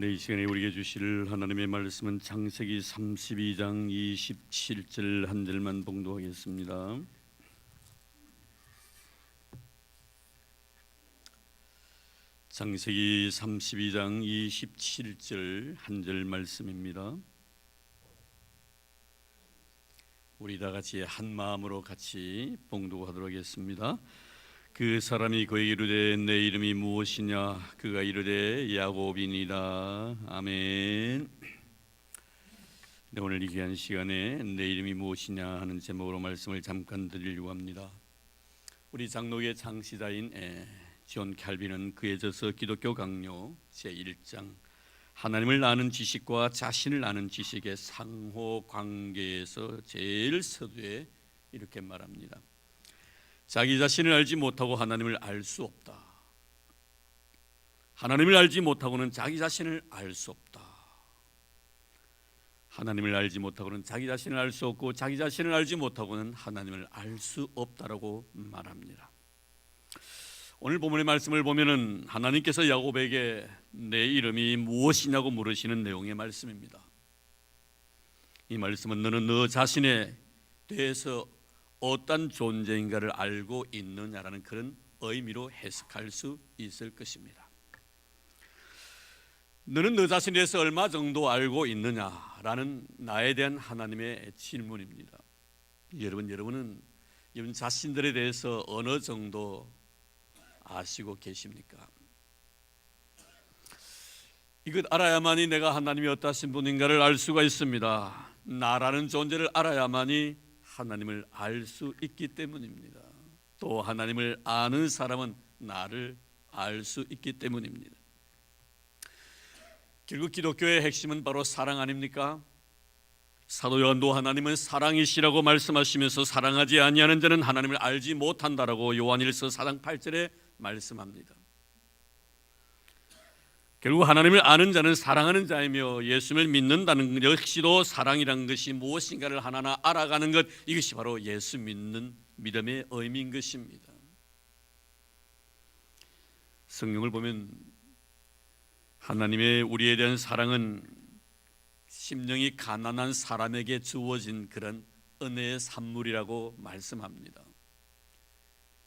이 시간에 우리에게 주실 하나님의 말씀은 창세기 32장 27절 한 절만 봉독하겠습니다. 창세기 32장 27절 한 절 말씀입니다. 우리 다 같이 한 마음으로 같이 봉독하도록 하겠습니다. 그 사람이 그에게 이르되 내 이름이 무엇이냐? 그가 이르되 야곱이니라. 아멘. 네, 오늘 이 귀한 시간에 내 이름이 무엇이냐 하는 제목으로 말씀을 잠깐 드리려고 합니다. 우리 장로교의 창시자인 존 캘빈은 그에 져서 기독교 강요 제1장 하나님을 아는 지식과 자신을 아는 지식의 상호 관계에서 제일 서두에 이렇게 말합니다. 자기 자신을 알지 못하고 하나님을 알 수 없다. 하나님을 알지 못하고는 자기 자신을 알 수 없다. 하나님을 알지 못하고는 자기 자신을 알 수 없고 자기 자신을 알지 못하고는 하나님을 알 수 없다라고 말합니다. 오늘 본문의 말씀을 보면은 하나님께서 야곱에게 내 이름이 무엇이냐고 물으시는 내용의 말씀입니다. 이 말씀은 너는 너 자신에 대해서 어떤 존재인가를 알고 있느냐라는 그런 의미로 해석할 수 있을 것입니다. 너는 너 자신에 대해서 얼마 정도 알고 있느냐라는 나에 대한 하나님의 질문입니다. 여러분은 여러분 자신들에 대해서 어느 정도 아시고 계십니까? 이것 알아야만이 내가 하나님이 어떠신 분인가를 알 수가 있습니다. 나라는 존재를 알아야만이 하나님을 알 수 있기 때문입니다. 또 하나님을 아는 사람은 나를 알 수 있기 때문입니다. 결국 기독교의 핵심은 바로 사랑 아닙니까? 사도 요한도 하나님은 사랑이시라고 말씀하시면서 사랑하지 아니하는 자는 하나님을 알지 못한다라고 요한일서 4장 8절에 말씀합니다. 결국 하나님을 아는 자는 사랑하는 자이며 예수를 믿는다는 것 역시도 사랑이라는 것이 무엇인가를 하나하나 알아가는 것, 이것이 바로 예수 믿는 믿음의 의미인 것입니다. 성경을 보면 하나님의 우리에 대한 사랑은 심령이 가난한 사람에게 주어진 그런 은혜의 산물이라고 말씀합니다.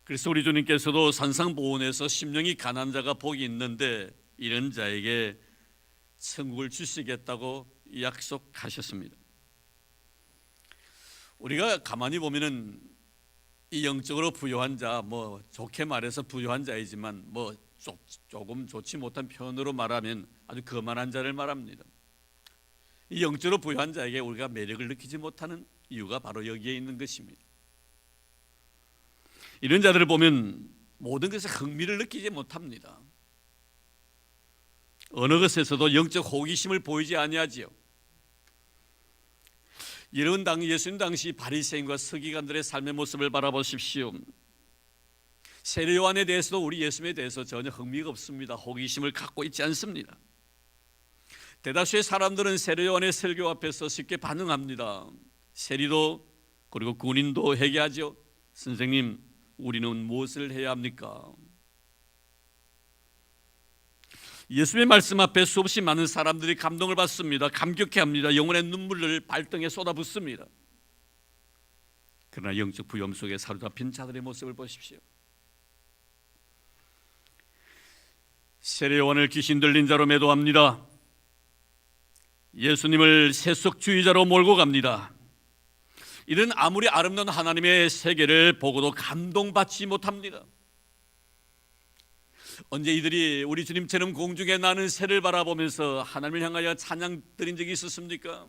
그래서 우리 주님께서도 산상보훈에서 심령이 가난한 자가 복이 있는데 이런 자에게 천국을 주시겠다고 약속하셨습니다. 우리가 가만히 보면은 이 영적으로 부유한 자, 좋게 말해서 부유한 자이지만 조금 좋지 못한 표현으로 말하면 아주 거만한 자를 말합니다. 이 영적으로 부유한 자에게 우리가 매력을 느끼지 못하는 이유가 바로 여기에 있는 것입니다. 이런 자들을 보면 모든 것에 흥미를 느끼지 못합니다. 어느 것에서도 영적 호기심을 보이지 아니하지요. 예수님 당시 바리새인과 서기관들의 삶의 모습을 바라보십시오. 세례 요한에 대해서도 우리 예수님에 대해서 전혀 흥미가 없습니다. 호기심을 갖고 있지 않습니다. 대다수의 사람들은 세례 요한의 설교 앞에서 쉽게 반응합니다. 세리도 그리고 군인도 회개하죠. 선생님, 우리는 무엇을 해야 합니까? 예수의 말씀 앞에 수없이 많은 사람들이 감동을 받습니다. 감격해합니다. 영혼의 눈물을 발등에 쏟아붓습니다. 그러나 영적 부염 속에 사로잡힌 자들의 모습을 보십시오. 세례 요한을 귀신 들린 자로 매도합니다. 예수님을 세속주의자로 몰고 갑니다. 이런 아무리 아름다운 하나님의 세계를 보고도 감동받지 못합니다. 언제 이들이 우리 주님처럼 공중에 나는 새를 바라보면서 하나님을 향하여 찬양 드린 적이 있었습니까?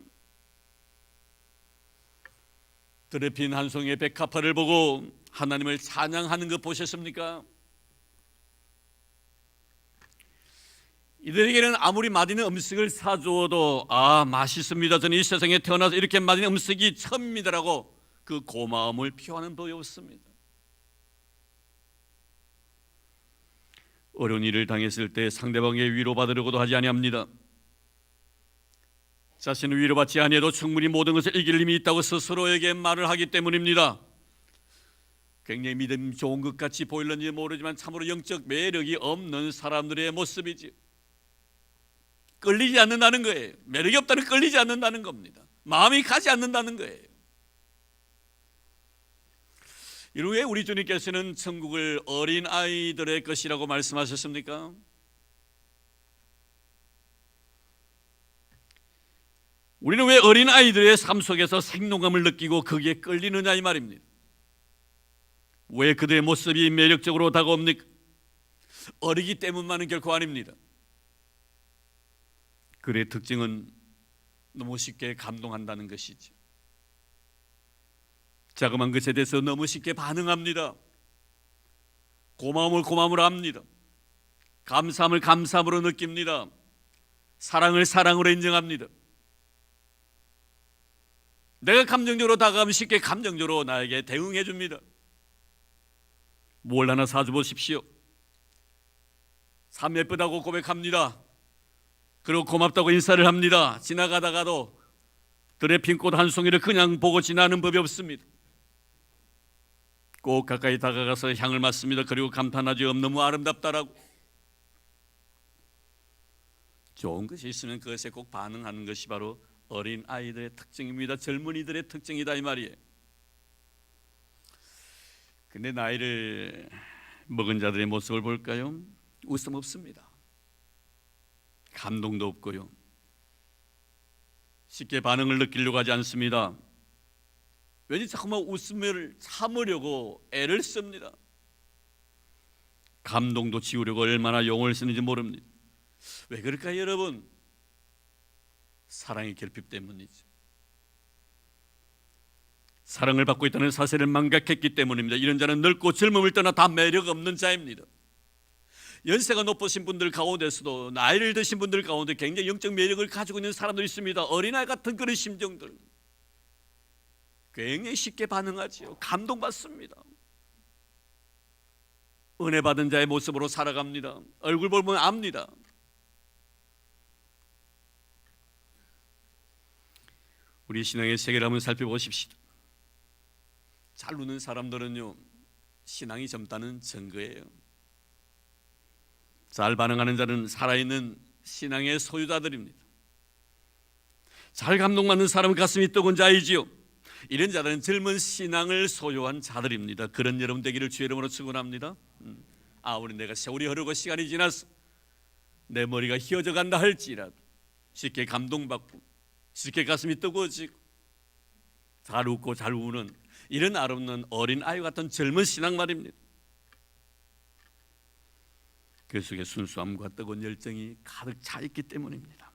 들에 핀 한 송이의 백합화를 보고 하나님을 찬양하는 것 보셨습니까? 이들에게는 아무리 맛있는 음식을 사주어도 맛있습니다, 저는 이 세상에 태어나서 이렇게 맛있는 음식이 처음입니다라고 그 고마움을 표하는 법이 없습니다. 어려운 일을 당했을 때 상대방의 위로받으려고도 하지 아니합니다. 자신은 위로받지 아니해도 충분히 모든 것을 이길 힘이 있다고 스스로에게 말을 하기 때문입니다. 굉장히 믿음 좋은 것 같이 보일는지 모르지만 참으로 영적 매력이 없는 사람들의 모습이지. 끌리지 않는다는 거예요. 매력이 없다는 끌리지 않는다는 겁니다. 마음이 가지 않는다는 거예요. 이후에 우리 주님께서는 천국을 어린아이들의 것이라고 말씀하셨습니까? 우리는 왜 어린아이들의 삶 속에서 생동감을 느끼고 거기에 끌리느냐 이 말입니다. 왜 그들의 모습이 매력적으로 다가옵니까? 어리기 때문만은 결코 아닙니다. 그의 특징은 너무 쉽게 감동한다는 것이죠. 자그마한 것에 대해서 너무 쉽게 반응합니다. 고마움을 고마움으로 합니다. 감사함을 감사함으로 느낍니다. 사랑을 사랑으로 인정합니다. 내가 감정적으로 다가가면 쉽게 감정적으로 나에게 대응해 줍니다. 뭘 하나 사줘 보십시오. 참 예쁘다고 고백합니다. 그리고 고맙다고 인사를 합니다. 지나가다가도 들의 핀꽃 한 송이를 그냥 보고 지나는 법이 없습니다. 꼭 가까이 다가가서 향을 맡습니다. 그리고 감탄하죠. 너무 아름답다라고. 좋은 것이 있으면 그것에 꼭 반응하는 것이 바로 어린 아이들의 특징입니다. 젊은이들의 특징이다 이 말이에요. 근데 나이를 먹은 자들의 모습을 볼까요? 웃음 없습니다. 감동도 없고요. 쉽게 반응을 느끼려고 하지 않습니다. 왠지 자꾸만 웃음을 참으려고 애를 씁니다. 감동도 지우려고 얼마나 용을 쓰는지 모릅니다. 왜 그럴까요, 여러분? 사랑의 결핍 때문이죠. 사랑을 받고 있다는 사실을 망각했기 때문입니다. 이런 자는 늙고 젊음을 떠나 다 매력 없는 자입니다. 연세가 높으신 분들 가운데서도 나이를 드신 분들 가운데 굉장히 영적 매력을 가지고 있는 사람들이 있습니다. 어린아이 같은 그런 심정들 굉장히 쉽게 반응하지요. 감동받습니다. 은혜 받은 자의 모습으로 살아갑니다. 얼굴 보면 압니다. 우리 신앙의 세계를 한번 살펴보십시오. 잘 우는 사람들은요, 신앙이 젊다는 증거예요. 잘 반응하는 자는 살아있는 신앙의 소유자들입니다. 잘 감동받는 사람은 가슴이 뜨거운 자이지요. 이런 자들은 젊은 신앙을 소유한 자들입니다. 그런 여러분 되기를 주의 이름으로 축원합니다. 우리 내가 세월이 흐르고 시간이 지나서 내 머리가 휘어져 간다 할지라도 쉽게 감동받고 쉽게 가슴이 뜨거워지고 잘 웃고 잘 우는 이런 아름다운 어린아이 같은 젊은 신앙 말입니다. 그 속에 순수함과 뜨거운 열정이 가득 차 있기 때문입니다.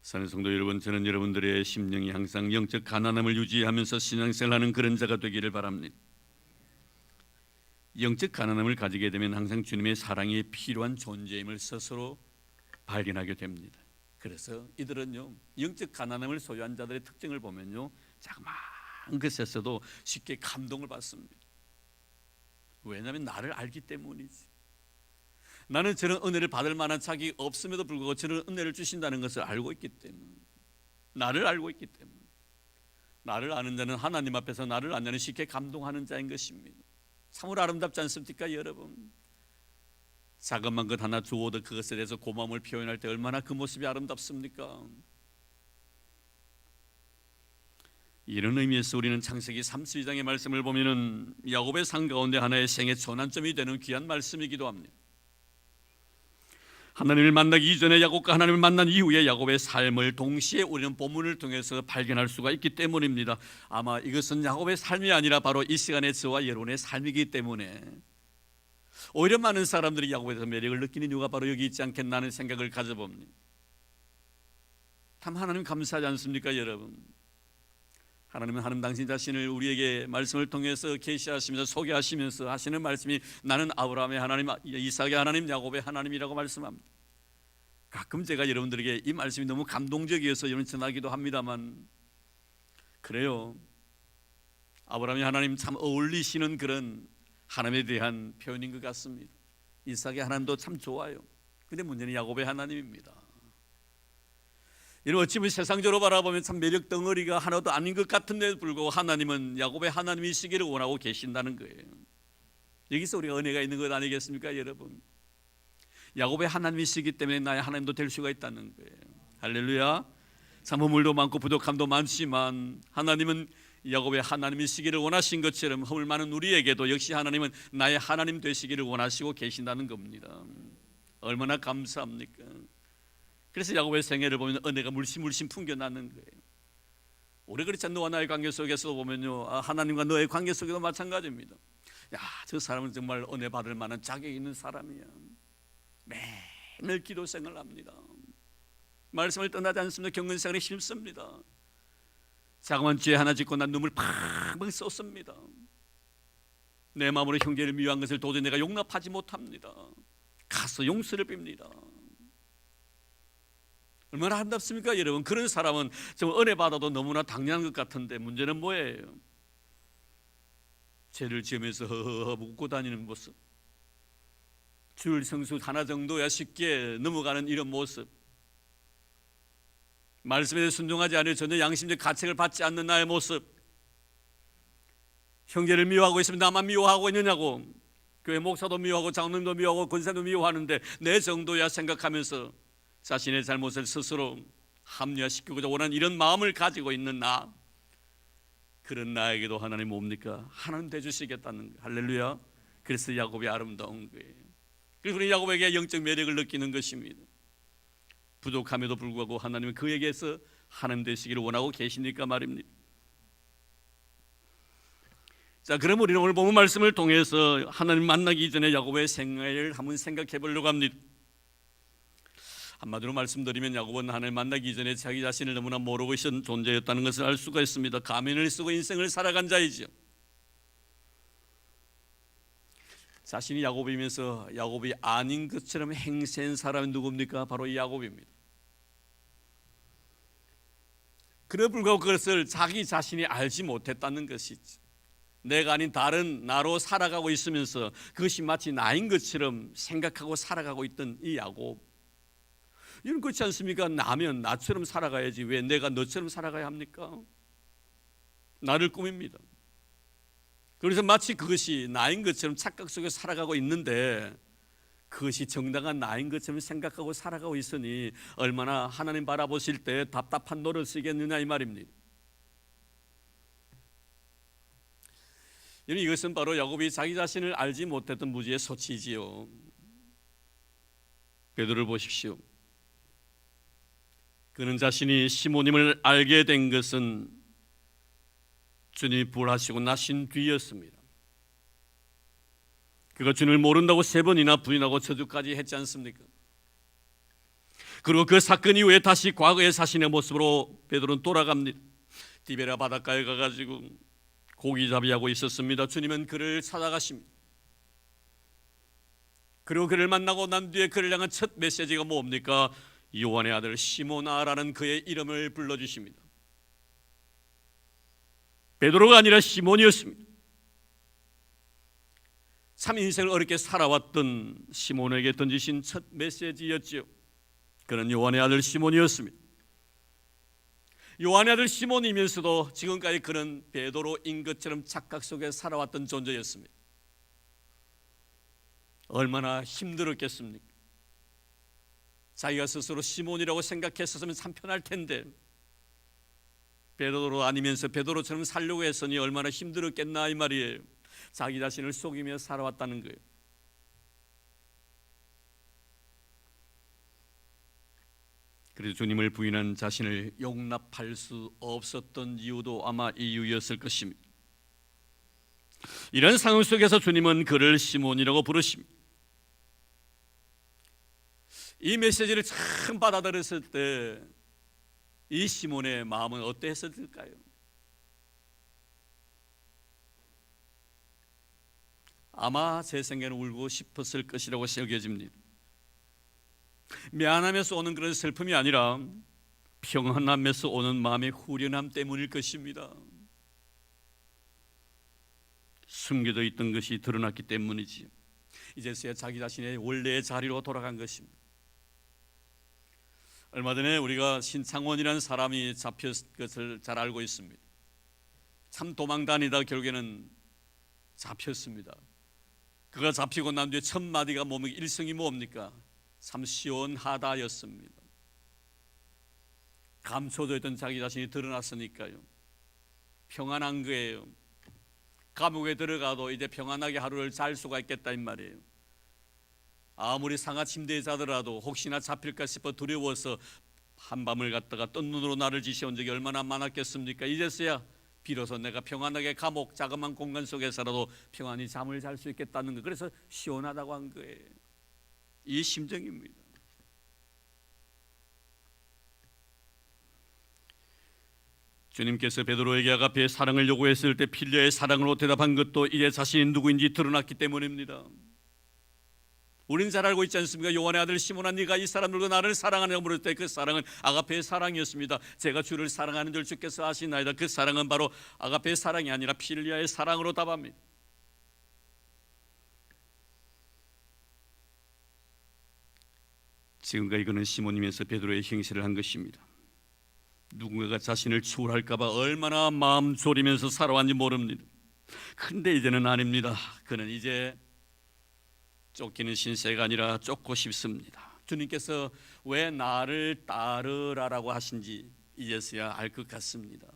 사랑하는 성도 여러분, 저는 여러분들의 심령이 항상 영적 가난함을 유지하면서 신앙생활하는 그런 자가 되기를 바랍니다. 영적 가난함을 가지게 되면 항상 주님의 사랑이 필요한 존재임을 스스로 발견하게 됩니다. 그래서 이들은요, 영적 가난함을 소유한 자들의 특징을 보면요, 자그마한 것에서도 쉽게 감동을 받습니다. 왜냐하면 나를 알기 때문이지. 나는 저런 은혜를 받을 만한 자격이 없음에도 불구하고 저런 은혜를 주신다는 것을 알고 있기 때문에, 나를 알고 있기 때문에, 나를 아는 자는 하나님 앞에서 나를 아는 자는 쉽게 감동하는 자인 것입니다. 참으로 아름답지 않습니까, 여러분? 자그마한 것 하나 주어도 그것에 대해서 고마움을 표현할 때 얼마나 그 모습이 아름답습니까? 이런 의미에서 우리는 창세기 32장의 말씀을 보면은 야곱의 상 가운데 하나의 생애 전환점이 되는 귀한 말씀이기도 합니다. 하나님을 만나기 이전에 야곱과 하나님을 만난 이후에 야곱의 삶을 동시에 우리는 본문을 통해서 발견할 수가 있기 때문입니다. 아마 이것은 야곱의 삶이 아니라 바로 이 시간의 저와 여러분의 삶이기 때문에 오히려 많은 사람들이 야곱에 대해서 매력을 느끼는 이유가 바로 여기 있지 않겠나 하는 생각을 가져봅니다. 참 하나님 감사하지 않습니까, 여러분? 하나님은 하나님 당신 자신을 우리에게 말씀을 통해서 계시하시면서 소개하시면서 하시는 말씀이 나는 아브라함의 하나님, 이삭의 하나님, 야곱의 하나님이라고 말씀합니다. 가끔 제가 여러분들에게 이 말씀이 너무 감동적이어서 여러분 전하기도 합니다만, 그래요, 아브라함의 하나님 참 어울리시는 그런 하나님에 대한 표현인 것 같습니다. 이삭의 하나님도 참 좋아요. 근데 문제는 야곱의 하나님입니다. 이런 어찌 보면 세상적으로 바라보면 참 매력 덩어리가 하나도 아닌 것 같은데도 불구하고 하나님은 야곱의 하나님이시기를 원하고 계신다는 거예요. 여기서 우리가 은혜가 있는 것 아니겠습니까, 여러분? 야곱의 하나님이시기 때문에 나의 하나님도 될 수가 있다는 거예요. 할렐루야. 참 허물도 많고 부족함도 많지만 하나님은 야곱의 하나님이시기를 원하신 것처럼 허물 많은 우리에게도 역시 하나님은 나의 하나님 되시기를 원하시고 계신다는 겁니다. 얼마나 감사합니까? 그래서 야곱의 생애를 보면 은혜가 물씬 풍겨나는 거예요. 오래 그렇지 않은 너와 나의 관계 속에서 보면요, 하나님과 너의 관계 속에도 마찬가지입니다. 야, 저 사람은 정말 은혜 받을 만한 자격이 있는 사람이야. 매일 기도 생활을 합니다. 말씀을 떠나지 않습니다. 경건 생활에 힘씁니다. 자그마한 죄 하나 짓고 난 눈물 팡팡 쏟습니다. 내 마음으로 형제를 미워한 것을 도저히 내가 용납하지 못합니다. 가서 용서를 빕니다. 얼마나 아름답습니까 여러분? 그런 사람은 좀 은혜 받아도 너무나 당연한 것 같은데 문제는 뭐예요? 죄를 지으면서 허허허 웃고 다니는 모습, 줄 성수 하나 정도야 쉽게 넘어가는 이런 모습, 말씀에 대해 순종하지 않으려 전혀 양심적 가책을 받지 않는 나의 모습, 형제를 미워하고 있으면 나만 미워하고 있느냐고, 교회 목사도 미워하고 장로님도 미워하고 권사도 미워하는데 내 정도야 생각하면서 자신의 잘못을 스스로 합리화시키고자 원하는 이런 마음을 가지고 있는 나, 그런 나에게도 하나님 뭡니까? 하나님 되주시겠다는 거예요. 할렐루야. 그래서 야곱이 아름다운 거예요. 그래서 우리 야곱에게 영적 매력을 느끼는 것입니다. 부족함에도 불구하고 하나님은 그에게서 하나님 되시기를 원하고 계시니까 말입니다. 자, 그럼 우리는 오늘 본문 말씀을 통해서 하나님 만나기 전에 야곱의 생애를 한번 생각해 보려고 합니다. 한마디로 말씀드리면 야곱은 하나님 만나기 전에 자기 자신을 너무나 모르고 있던 존재였다는 것을 알 수가 있습니다. 가면을 쓰고 인생을 살아간 자이죠. 자신이 야곱이면서 야곱이 아닌 것처럼 행세한 사람이 누굽니까? 바로 이 야곱입니다. 그래 불구하고 그것을 자기 자신이 알지 못했다는 것이죠. 내가 아닌 다른 나로 살아가고 있으면서 그것이 마치 나인 것처럼 생각하고 살아가고 있던 이 야곱, 이런 그렇지 않습니까? 나면 나처럼 살아가야지 왜 내가 너처럼 살아가야 합니까? 나를 꾸밉니다. 그래서 마치 그것이 나인 것처럼 착각 속에 살아가고 있는데 그것이 정당한 나인 것처럼 생각하고 살아가고 있으니 얼마나 하나님 바라보실 때 답답한 노를 쓰겠느냐 이 말입니다. 이것은 바로 야곱이 자기 자신을 알지 못했던 무지의 소치지요. 베드로를 보십시오. 그는 자신이 시모님을 알게 된 것은 주님이 부활하시고 나신 뒤였습니다. 그가 주님을 모른다고 3번이나 부인하고 저주까지 했지 않습니까? 그리고 그 사건 이후에 다시 과거의 자신의 모습으로 베드로는 돌아갑니다. 디베라 바닷가에 가가지고 고기잡이하고 있었습니다. 주님은 그를 찾아가십니다. 그리고 그를 만나고 난 뒤에 그를 향한 첫 메시지가 뭡니까? 요한의 아들 시모나라는 그의 이름을 불러주십니다. 베드로가 아니라 시몬이었습니다. 참 인생을 어렵게 살아왔던 시몬에게 던지신 첫 메시지였지요. 그는 요한의 아들 시몬이었습니다. 요한의 아들 시몬이면서도 지금까지 그는 베드로인 것처럼 착각 속에 살아왔던 존재였습니다. 얼마나 힘들었겠습니까? 자기가 스스로 시몬이라고 생각했었으면 참 편할 텐데 베드로 아니면서 베드로처럼 살려고 했으니 얼마나 힘들었겠나 이 말이에요. 자기 자신을 속이며 살아왔다는 거예요. 그래서 주님을 부인한 자신을 용납할 수 없었던 이유도 아마 이유였을 것입니다. 이런 상황 속에서 주님은 그를 시몬이라고 부르십니다. 이 메시지를 참 받아들였을 때 이 시몬의 마음은 어땠을까요? 아마 제 생각에는 울고 싶었을 것이라고 여겨집니다. 미안함에서 오는 그런 슬픔이 아니라 평안함에서 오는 마음의 후련함 때문일 것입니다. 숨겨져 있던 것이 드러났기 때문이지요. 이제서야 자기 자신의 원래의 자리로 돌아간 것입니다. 얼마 전에 우리가 신창원이라는 사람이 잡혔을 것을 잘 알고 있습니다. 참 도망다니다 결국에는 잡혔습니다. 그가 잡히고 난 뒤에 첫 마디가 뭡니까? 일성이 뭡니까? 참 시원하다였습니다. 감춰져 있던 자기 자신이 드러났으니까요. 평안한 거예요. 감옥에 들어가도 이제 평안하게 하루를 잘 수가 있겠다 이 말이에요. 아무리 상하 침대에 자더라도 혹시나 잡힐까 싶어 두려워서 한밤을 갔다가 뜬 눈으로 나를 지켜온 적이 얼마나 많았겠습니까? 이제서야 비로소 내가 평안하게 감옥 자그마한 공간 속에서라도 평안히 잠을 잘 수 있겠다는 거. 그래서 시원하다고 한 거예요. 이 심정입니다. 주님께서 베드로에게 아가페의 사랑을 요구했을 때 필리아의 사랑으로 대답한 것도 이제 자신이 누구인지 드러났기 때문입니다. 우린 잘 알고 있지 않습니까? 요한의 아들 시몬아, 네가 이 사람들과 나를 사랑하냐고 물을 때 그 사랑은 아가페의 사랑이었습니다. 제가 주를 사랑하는 줄 주께서 아시나이다. 그 사랑은 바로 아가페의 사랑이 아니라 필리아의 사랑으로 답합니다. 지금까지 그는 시몬이면서 베드로의 행실을 한 것입니다. 누군가가 자신을 추월할까 봐 얼마나 마음 졸이면서 살아왔는지 모릅니다. 근데 이제는 아닙니다. 그는 이제 쫓기는 신세가 아니라 쫓고 싶습니다. 주님께서 왜 나를 따르라라고 하신지 이제서야 알 것 같습니다.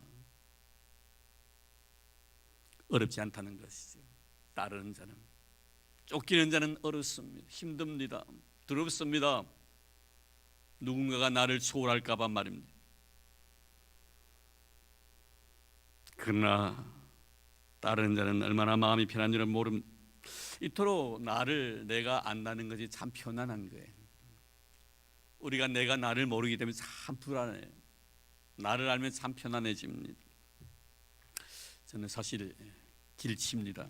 어렵지 않다는 것이죠. 따르는 자는. 쫓기는 자는 어렵습니다. 힘듭니다. 두렵습니다. 누군가가 나를 초월할까 봐 말입니다. 그러나 따르는 자는 얼마나 마음이 편한지를 모릅니다. 이토록 나를 내가 안다는 것이 참 편안한 거예요. 우리가 내가 나를 모르기 때문에 참 불안해요. 나를 알면 참 편안해집니다. 저는 사실 길치입니다.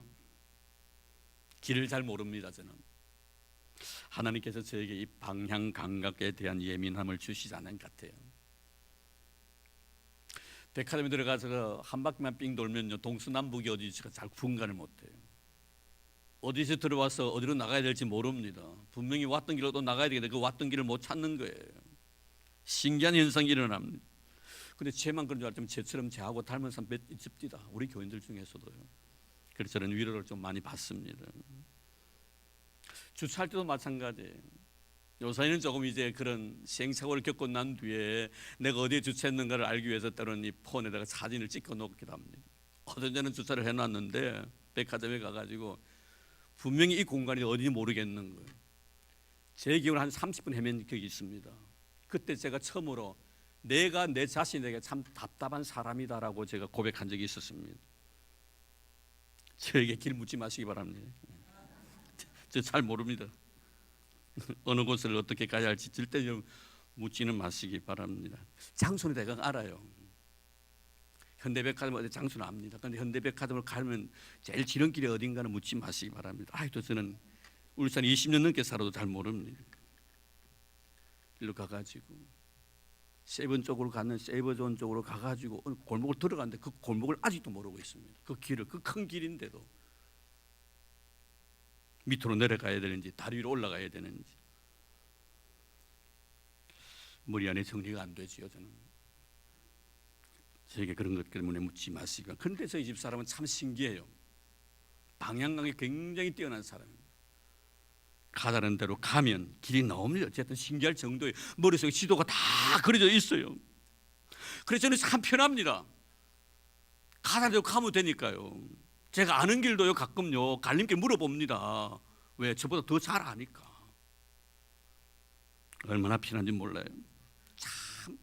길을 잘 모릅니다. 저는 하나님께서 저에게 이 방향 감각에 대한 예민함을 주시지 않은 것 같아요. 백화점에 들어가서 한 바퀴만 삥 돌면요, 동서남북이 어디지가 잘 분간을 못해요. 어디서 들어와서 어디로 나가야 될지 모릅니다. 분명히 왔던 길로 또 나가야 되겠는데 그 왔던 길을 못 찾는 거예요. 신기한 현상이 일어납니다. 근데 쟤만 그런 줄 알았더니 쟤처럼 쟤하고 닮은 사람 몇 있습니다. 우리 교인들 중에서도요. 그래서 저는 위로를 좀 많이 받습니다. 주차할 때도 마찬가지예요. 요사이는 조금 이제 그런 시행착오를 겪고 난 뒤에 내가 어디에 주차했는가를 알기 위해서 때로는 이 폰에다가 사진을 찍어 놓기도 합니다. 어떤 전에 주차를 해놨는데 백화점에 가가지고 분명히 이 공간이 어딘지 모르겠는 거예요. 제 기억으로 한 30분 헤맨 기억이 있습니다. 그때 제가 처음으로 내가 내 자신에게 참 답답한 사람이다라고 제가 고백한 적이 있었습니다. 저에게 길 묻지 마시기 바랍니다. 저 잘 모릅니다. 어느 곳을 어떻게 가야 할지 절대 묻지는 마시기 바랍니다. 장소는 대강 알아요. 현대백화점 어디 장소는 압니다. 그런데 현대백화점을 가면 제일 지름길이 어딘가는 묻지 마시기 바랍니다. 아직도 저는 울산 20년 넘게 살아도 잘 모릅니다. 일로 가가지고 세븐 쪽으로 가는 세이버존 쪽으로 가가지고 골목을 들어갔는데 그 골목을 아직도 모르고 있습니다. 그 길을, 그 큰 길인데도 밑으로 내려가야 되는지 다리 위로 올라가야 되는지 머리 안에 정리가 안 되지요. 저는 저에게 그런 것 때문에 묻지 마시고. 그런데 저희 집 사람은 참 신기해요. 방향감이 굉장히 뛰어난 사람입니다. 가다는 대로 가면 길이 나옵니다. 어쨌든 신기할 정도의 머릿속에 지도가 다 그려져 있어요. 그래서 저는 참 편합니다. 가다는 대로 가면 되니까요. 제가 아는 길도요 가끔요 갈림길 물어봅니다. 왜? 저보다 더 잘 아니까. 얼마나 편한지 몰라요. 참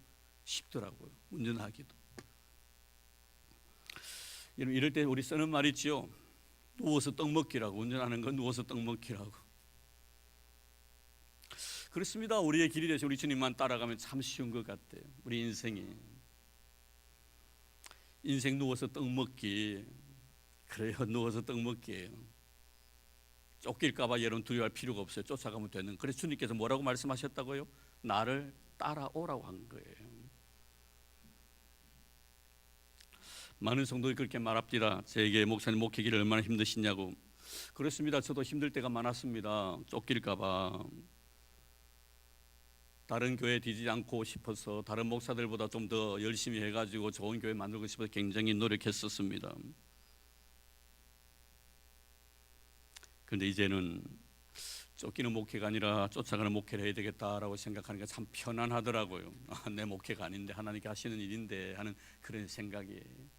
쉽더라고요 운전하기도. 여러분 이럴 때 우리 쓰는 말 있죠. 누워서 떡 먹기라고. 운전하는 건 누워서 떡 먹기라고. 그렇습니다. 우리의 길이 되신 우리 주님만 따라가면 참 쉬운 것 같아요. 우리 인생이 인생 누워서 떡 먹기. 그래요. 누워서 떡 먹기예요. 쫓길까 봐 여러분 두려워할 필요가 없어요. 쫓아가면 되는. 그래서 주님께서 뭐라고 말씀하셨다고요? 나를 따라오라고 한 거예요. 많은 성도들이 그렇게 말합니다. 제게 목사님 목회기를 얼마나 힘드시냐고. 그렇습니다. 저도 힘들 때가 많았습니다. 쫓길까 봐. 다른 교회 뒤지지 않고 싶어서 다른 목사들보다 좀 더 열심히 해가지고 좋은 교회 만들고 싶어서 굉장히 노력했었습니다. 그런데 이제는 쫓기는 목회가 아니라 쫓아가는 목회를 해야 되겠다라고 생각하니까 참 편안하더라고요. 내 목회가 아닌데 하나님께 하시는 일인데 하는 그런 생각이에요.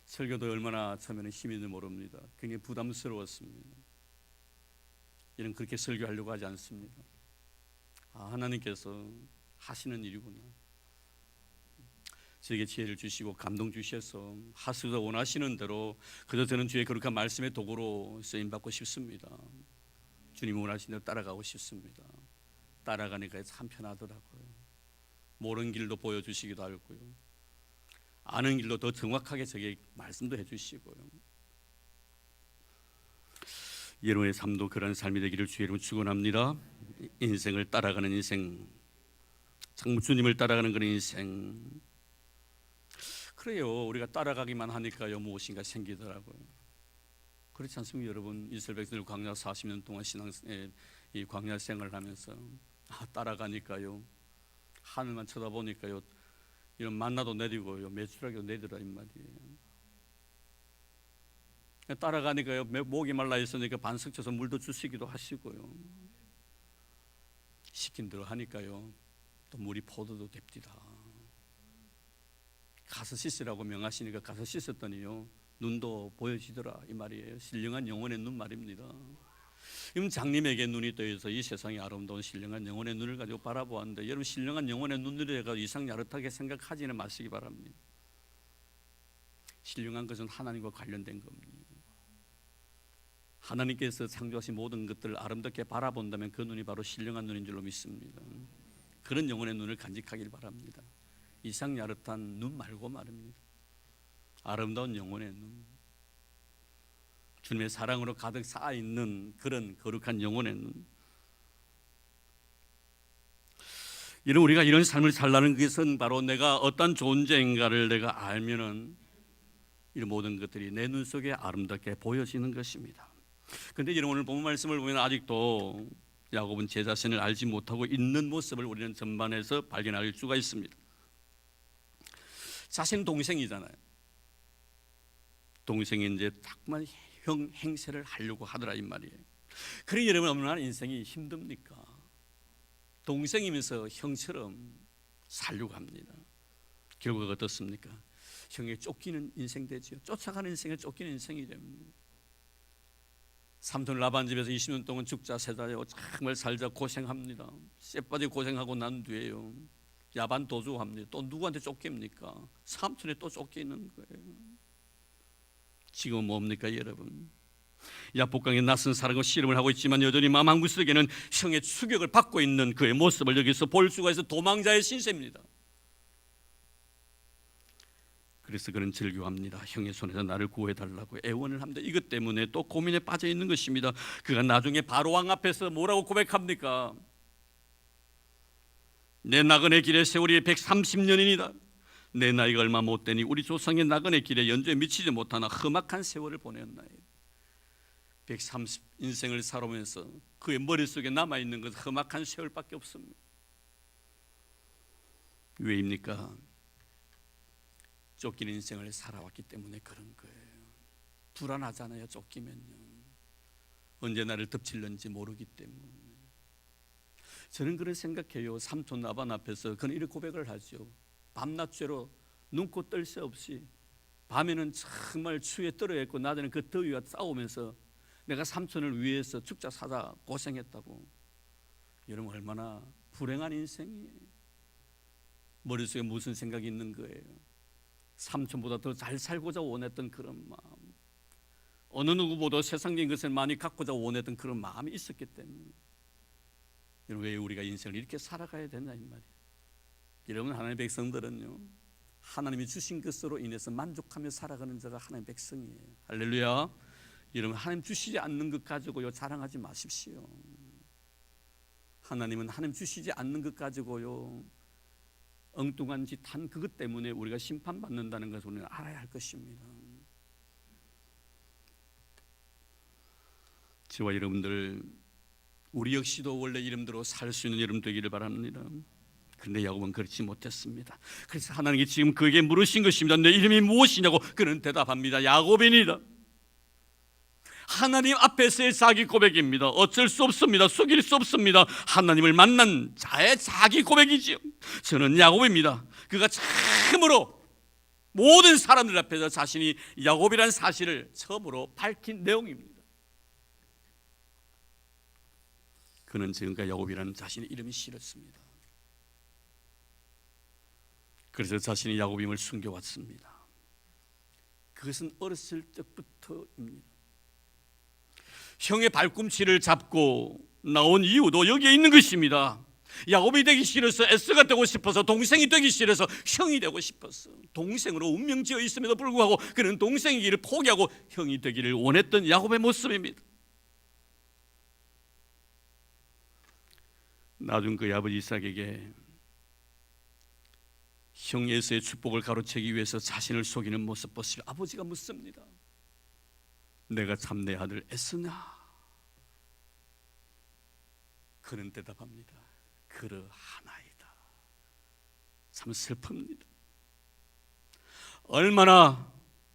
설교도 얼마나 처음에는 힘인지 모릅니다. 굉장히 부담스러웠습니다. 이는 그렇게 설교하려고 하지 않습니다. 하나님께서 하시는 일이구나. 저에게 지혜를 주시고 감동 주셔서 하시기를 원하시는 대로 그저 저는 주의 거룩한 말씀의 도구로 쓰임받고 싶습니다. 주님 원하시는 대로 따라가고 싶습니다. 따라가니까 참 편하더라고요. 모르는 길도 보여주시기도 하고요, 아는 길도 더 정확하게 저에게 말씀도 해주시고요. 여러분의 삶도 그런 삶이 되기를 주의 이름으로 축원합니다. 인생을 따라가는 인생, 참 주님을 따라가는 그런 인생. 그래요. 우리가 따라가기만 하니까요 무엇인가 생기더라고요. 그렇지 않습니까 여러분? 이스라엘 백성들 광야 40년 동안 이 광야 생활을 하면서 따라가니까요 하늘만 쳐다보니까요 이런 만나도 내리고요 메추라기도 내리라 이 말이에요. 따라가니까요 목이 말라 있으니까 반석 쳐서 물도 주시기도 하시고요, 시킨 대로 하니까요 또 물이 포도도 됩니다. 가서 씻으라고 명하시니까 가서 씻었더니요 눈도 보여지더라 이 말이에요. 신령한 영혼의 눈 말입니다. 지금 장님에게 눈이 떠있어 이 세상의 아름다운 신령한 영혼의 눈을 가지고 바라보았는데, 여러분 신령한 영혼의 눈으로 해가 이상 야릇하게 생각하지는 마시기 바랍니다. 신령한 것은 하나님과 관련된 겁니다. 하나님께서 창조하신 모든 것들을 아름답게 바라본다면 그 눈이 바로 신령한 눈인 줄로 믿습니다. 그런 영혼의 눈을 간직하길 바랍니다. 이상 야릇한 눈 말고 말입니다. 아름다운 영혼의 눈, 주님의 사랑으로 가득 쌓아있는 그런 거룩한 영혼의 눈. 이런 우리가 이런 삶을 살라는 것은 바로 내가 어떤 존재인가를 내가 알면은 이 모든 것들이 내 눈 속에 아름답게 보여지는 것입니다. 그런데 여러분 오늘 본문 말씀을 보면 아직도 야곱은 제 자신을 알지 못하고 있는 모습을 우리는 전반에서 발견할 수가 있습니다. 자신 동생이잖아요. 동생이 이제 자꾸만 형 행세를 하려고 하더라 이 말이에요. 그래 여러분 얼마나 인생이 힘듭니까? 동생이면서 형처럼 살려고 합니다. 결과가 어떻습니까? 형에 쫓기는 인생 되죠. 쫓아가는 인생에 쫓기는 인생이 됩니다. 삼촌 라반 집에서 20년 동안 죽자 세자요 정말 살자 고생합니다. 쎄빠지 고생하고 난 뒤에요 야반 도주합니다. 또 누구한테 쫓깁니까? 삼촌에 또 쫓기는 거예요. 지금 뭡니까 여러분? 야복강에 낯선 사랑과 씨름을 하고 있지만 여전히 마음 한구석에는 형의 추격을 받고 있는 그의 모습을 여기서 볼 수가 있어. 도망자의 신세입니다. 그래서 그는 절규합니다. 형의 손에서 나를 구해달라고 애원을 합니다. 이것 때문에 또 고민에 빠져 있는 것입니다. 그가 나중에 바로왕 앞에서 뭐라고 고백합니까? 내 나그네 길의 세월이 130년이니라. 내 나이가 얼마 못 되니 우리 조상의 나그네 길에 연주에 미치지 못하나 험악한 세월을 보냈나이다. 130 인생을 살아오면서 그의 머릿속에 남아있는 것은 험악한 세월밖에 없습니다. 왜입니까? 쫓기는 인생을 살아왔기 때문에 그런 거예요. 불안하잖아요. 쫓기면요 언제 나를 덮칠는지 모르기 때문에. 저는 그런 생각해요. 삼촌 라반 앞에서 그는 이렇게 고백을 하죠. 밤낮죄로 눈코 뜰 새 없이 밤에는 정말 추위에 떨어있고 낮에는 그 더위와 싸우면서 내가 삼촌을 위해서 죽자 사자 고생했다고. 여러분 얼마나 불행한 인생이에요. 머릿속에 무슨 생각이 있는 거예요? 삼촌보다 더 잘 살고자 원했던 그런 마음, 어느 누구보다 세상적인 것을 많이 갖고자 원했던 그런 마음이 있었기 때문에. 여러분 왜 우리가 인생을 이렇게 살아가야 되나 이 말이에요. 여러분 하나님의 백성들은요 하나님이 주신 것으로 인해서 만족하며 살아가는 자가 하나님의 백성이에요. 할렐루야. 여러분 하나님 주시지 않는 것 가지고요 자랑하지 마십시오. 하나님은 하나님 주시지 않는 것 가지고요 엉뚱한 짓 한 그것 때문에 우리가 심판받는다는 것을 우리는 알아야 할 것입니다. 저와 여러분들 우리 역시도 원래 이름대로 살 수 있는 이름 되기를 바랍니다. 그런데 야곱은 그렇지 못했습니다. 그래서 하나님이 지금 그에게 물으신 것입니다. 내 이름이 무엇이냐고. 그는 대답합니다. 야곱이니라. 하나님 앞에서의 자기 고백입니다. 어쩔 수 없습니다. 속일 수 없습니다. 하나님을 만난 자의 자기 고백이지요. 저는 야곱입니다. 그가 참으로 모든 사람들 앞에서 자신이 야곱이라는 사실을 처음으로 밝힌 내용입니다. 그는 지금까지 야곱이라는 자신의 이름이 싫었습니다. 그래서 자신이 야곱임을 숨겨왔습니다. 그것은 어렸을 때부터입니다. 형의 발꿈치를 잡고 나온 이유도 여기에 있는 것입니다. 야곱이 되기 싫어서 에서가 되고 싶어서, 동생이 되기 싫어서 형이 되고 싶었어. 동생으로 운명지어 있음에도 불구하고 그는 동생의 길을 포기하고 형이 되기를 원했던 야곱의 모습입니다. 나중 그의 아버지 이삭에게 형 에서의 축복을 가로채기 위해서 자신을 속이는 모습 보시고 아버지가 묻습니다. 내가 참 내 아들 에서냐? 그는 대답합니다. 그러하나이다. 참 슬픕니다. 얼마나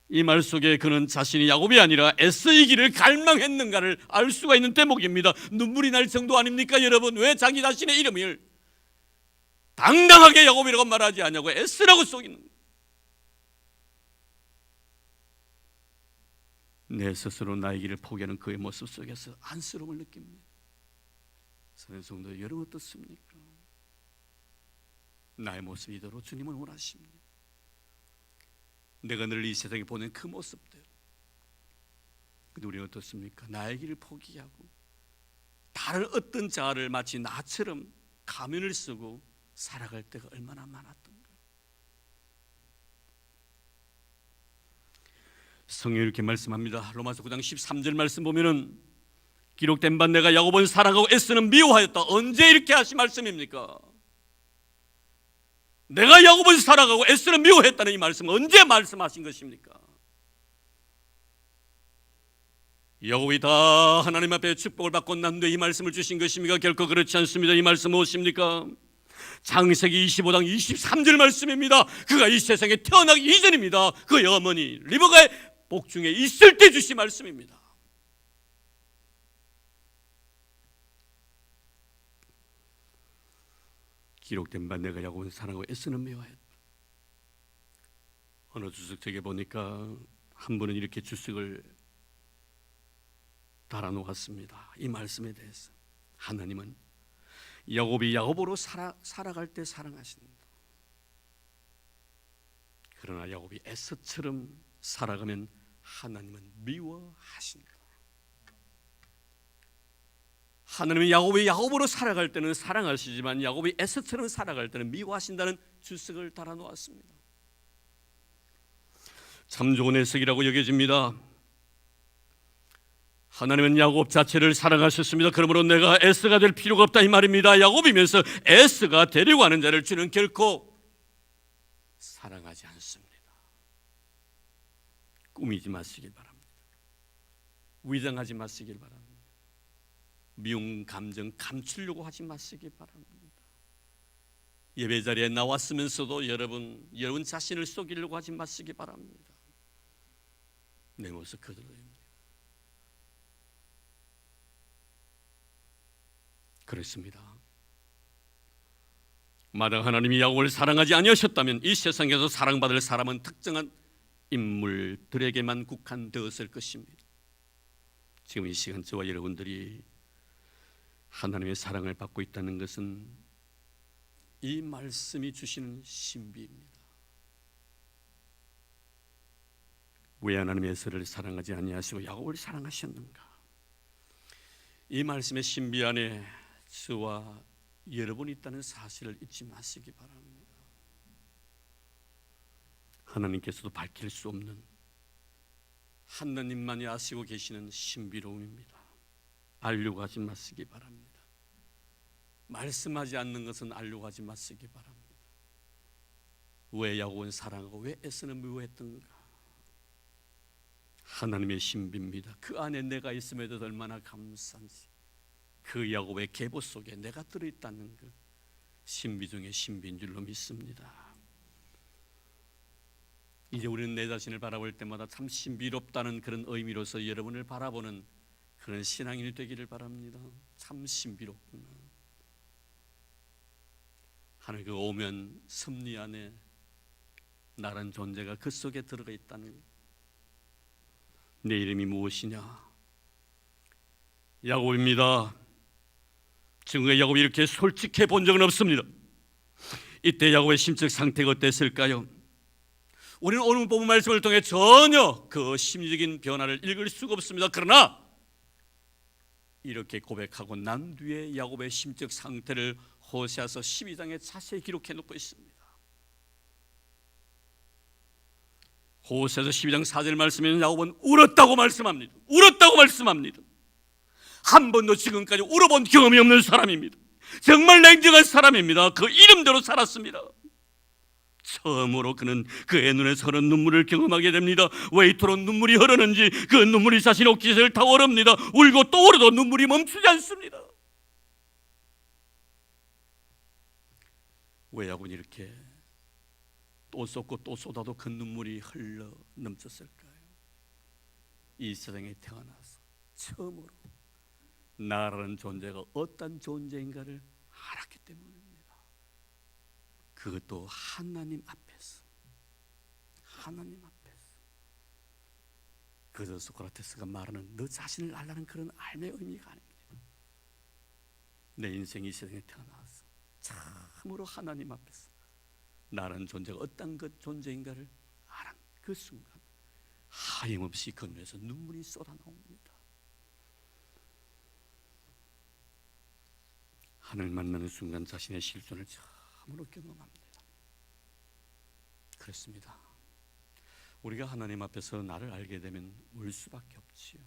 이 말 속에 그는 자신이 야곱이 아니라 에서의 길을 갈망했는가를 알 수가 있는 대목입니다. 눈물이 날 정도 아닙니까 여러분? 왜 자기 자신의 이름을 당당하게 야곱이라고 말하지 않냐고 에서라고 속이는 거예요. 내 스스로 나의 길을 포기하는 그의 모습 속에서 안쓰러움을 느낍니다. 사랑하는 성도 여러분 어떻습니까? 나의 모습이 이대로 주님은 원하십니다. 내가 늘 이 세상에 보낸 그 모습대로. 근데 우리는 어떻습니까? 나의 길을 포기하고 다른 어떤 자아를 마치 나처럼 가면을 쓰고 살아갈 때가 얼마나 많았던가. 성경이 이렇게 말씀합니다. 로마서 9장 13절 말씀 보면은 기록된 바 내가 야곱은 사랑하고 에서는 미워하였다. 언제 이렇게 하신 말씀입니까? 내가 야곱은 사랑하고 에서는 미워했다는 이 말씀은 언제 말씀하신 것입니까? 야곱이 다 하나님 앞에 축복을 받고 난 뒤에 이 말씀을 주신 것입니까? 결코 그렇지 않습니다. 이 말씀 무엇입니까? 창세기 25장 23절 말씀입니다. 그가 이 세상에 태어나기 이전입니다. 그의 어머니 리브가의 복중에 있을 때 주신 말씀입니다. 기록된 바 내가 야곱은 사랑하고 에서는 미워했다. 어느 주석책에 보니까 한 분은 이렇게 주석을 달아놓았습니다. 이 말씀에 대해서 하나님은 야곱이 야곱으로 살아갈 때 사랑하신다. 그러나 야곱이 에서처럼 살아가면 하나님은 미워하신다. 하나님은 야곱이 야곱으로 살아갈 때는 사랑하시지만 야곱이 에서처럼 살아갈 때는 미워하신다는 주석을 달아놓았습니다. 참 좋은 해석이라고 여겨집니다. 하나님은 야곱 자체를 사랑하셨습니다. 그러므로 내가 에서가 될 필요가 없다 이 말입니다. 야곱이면서 에서가 되려고 하는 자를 주는 결코 사랑하지 않습니다. 꾸미지 마시길 바랍니다. 위장하지 마시길 바랍니다. 미운 감정 감추려고 하지 마시기 바랍니다. 예배 자리에 나왔으면서도 여러분 자신을 속이려고 하지 마시기 바랍니다. 내 모습 그대로입니다. 그렇습니다. 마땅 하나님이 야곱을 사랑하지 아니하셨다면 이 세상에서 사랑받을 사람은 특정한 인물들에게만 국한되었을 것입니다. 지금 이 시간 저와 여러분들이 하나님의 사랑을 받고 있다는 것은 이 말씀이 주시는 신비입니다. 왜 하나님의 에서를 사랑하지 아니하시고 야곱을 사랑하셨는가? 이 말씀의 신비 안에 저와 여러분이 있다는 사실을 잊지 마시기 바랍니다. 하나님께서도 밝힐 수 없는 하나님만이 아시고 계시는 신비로움입니다. 알려고 하지 마시기 바랍니다. 말씀하지 않는 것은 알려고 하지 마시기 바랍니다. 왜 야곱은 사랑하고 왜 에서는 미워했던가? 하나님의 신비입니다. 그 안에 내가 있음에도 얼마나 감사한지. 그 야곱의 계보 속에 내가 들어있다는 그 신비 중에 신비인 줄로 믿습니다. 이제 우리는 내 자신을 바라볼 때마다 참 신비롭다는 그런 의미로서 여러분을 바라보는 그런 신앙인이 되기를 바랍니다. 참 신비롭구나. 하늘 그 오면 섭리 안에 나란 존재가 그 속에 들어가 있다는 것. 내 이름이 무엇이냐? 야곱입니다. 지금까지 야곱이 이렇게 솔직해 본 적은 없습니다. 이때 야곱의 심적 상태가 어땠을까요? 우리는 오늘 본문 말씀을 통해 전혀 그 심리적인 변화를 읽을 수가 없습니다. 그러나 이렇게 고백하고 난 뒤에 야곱의 심적 상태를 호세아서 12장에 자세히 기록해 놓고 있습니다. 호세아서 12장 4절 말씀에는 야곱은 울었다고 말씀합니다. 울었다고 말씀합니다. 한 번도 지금까지 울어본 경험이 없는 사람입니다. 정말 냉정한 사람입니다. 그 이름대로 살았습니다. 처음으로 그는 그의 눈에서 흐르는 눈물을 경험하게 됩니다. 왜 이토록 눈물이 흐르는지 그 눈물이 자신의 옷깃을 타고 흐릅니다. 울고 또 울어도 눈물이 멈추지 않습니다. 왜 야곱은 이렇게 또 쏟고 또 쏟아도 그 눈물이 흘러 넘쳤을까요? 이 세상에 태어나서 처음으로 나라는 존재가 어떤 존재인가를 알았기 때문입니다. 그것도 하나님 앞에서. 하나님 앞에서. 그저 소크라테스가 말하는 너 자신을 알라는 그런 알의 의미가 아닙니다. 내 인생이 이 세상에 태어나서 참으로 하나님 앞에서 나라는 존재가 어떤 그 존재인가를 알은 그 순간 하염없이 그 눈에서 눈물이 쏟아나옵니다. 하늘 만나는 순간 자신의 실존을 참으로 경험합니다. 그렇습니다. 우리가 하나님 앞에서 나를 알게 되면 울 수밖에 없지요.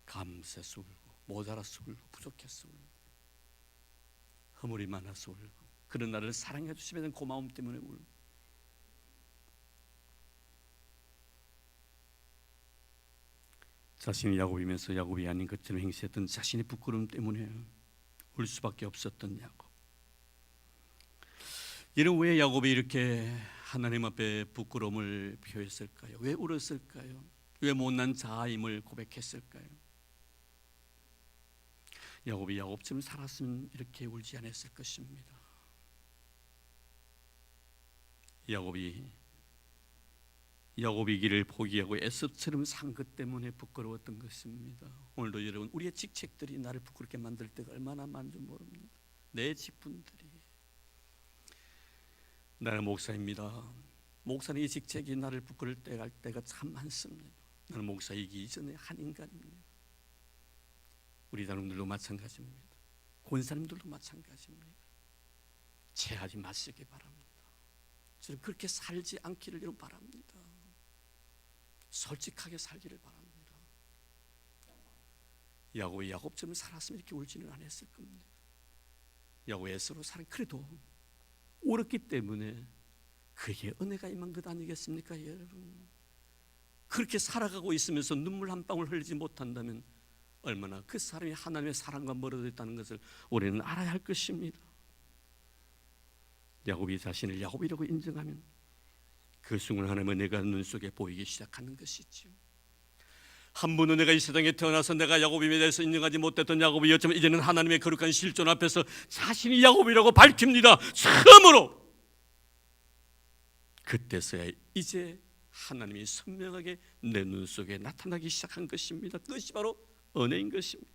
감사해서 울고 모자라서 울고 부족해서 울고 허물이 많아서 울고 그런 나를 사랑해 주시에 대한 고마움 때문에 울고 자신이 야곱이면서 야곱이 아닌 것처럼 행세했던 자신의 부끄러움 때문에 울 수밖에 없었던 야곱. 이는 왜 야곱이 이렇게 하나님 앞에 부끄러움을 표했을까요? 왜 울었을까요? 왜 못난 자아임을 고백했을까요? 야곱이 야곱처럼 살았으면 이렇게 울지 않았을 것입니다. 야곱이 길을 포기하고 에서처럼 산 것 때문에 부끄러웠던 것입니다. 오늘도 여러분 우리의 직책들이 나를 부끄럽게 만들 때가 얼마나 많은 줄 모릅니다. 내 직분들이. 나는 목사입니다. 목사는 이 직책이 나를 부끄럽게 할 때가 참 많습니다. 나는 목사이기 이전에 한 인간입니다. 우리 사람들도 마찬가지입니다. 권사님들도 마찬가지입니다. 체하지 마시기 바랍니다. 저는 그렇게 살지 않기를 여러분 바랍니다. 솔직하게 살기를 바랍니다. 야곱이 야곱처럼 살았으면 이렇게 울지는 않았을 겁니다. 야곱이 에서로 살은 그래도 울었기 때문에 그게 은혜가 임한 것 아니겠습니까, 여러분? 그렇게 살아가고 있으면서 눈물 한 방울 흘리지 못한다면 얼마나 그 사람이 하나님의 사랑과 멀어져 있다는 것을 우리는 알아야 할 것입니다. 야곱이 자신을 야곱이라고 인정하면 그 순간 하나님은 내가 눈 속에 보이기 시작하는 것이지요. 한 번도 내가 이 세상에 태어나서 내가 야곱임에 대해서 인정하지 못했던 야곱이었지만 이제는 하나님의 거룩한 실존 앞에서 자신이 야곱이라고 밝힙니다. 처음으로 그때서야 이제 하나님이 선명하게 내 눈 속에 나타나기 시작한 것입니다. 그것이 바로 은혜인 것입니다.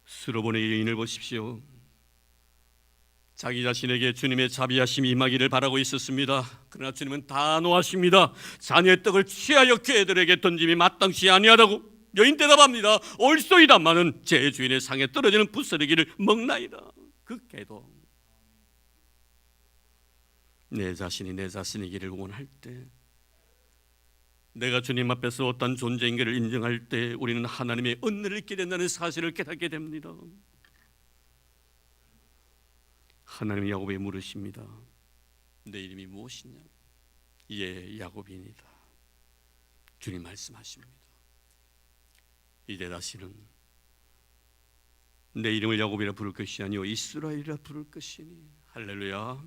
스로본의 여인을 보십시오. 자기 자신에게 주님의 자비하심이 임하기를 바라고 있었습니다. 그러나 주님은 단호하십니다. 자녀의 떡을 취하여 그 애들에게 던짐이 마땅치 아니하다고 여인 대답합니다. 옳소이다마는 제 주인의 상에 떨어지는 부스러기를 먹나이다. 그 개도 내 자신이 내 자신이기를 원할 때, 내가 주님 앞에서 어떤 존재인가를 인정할 때 우리는 하나님의 은혜를 입게 된다는 사실을 깨닫게 됩니다. 하나님이 야곱에 물으십니다. 내 이름이 무엇이냐? 예, 야곱이니이다. 주님 말씀하십니다. 이제 다시는 내 이름을 야곱이라 부를 것이 아니요 이스라엘이라 부를 것이니 할렐루야.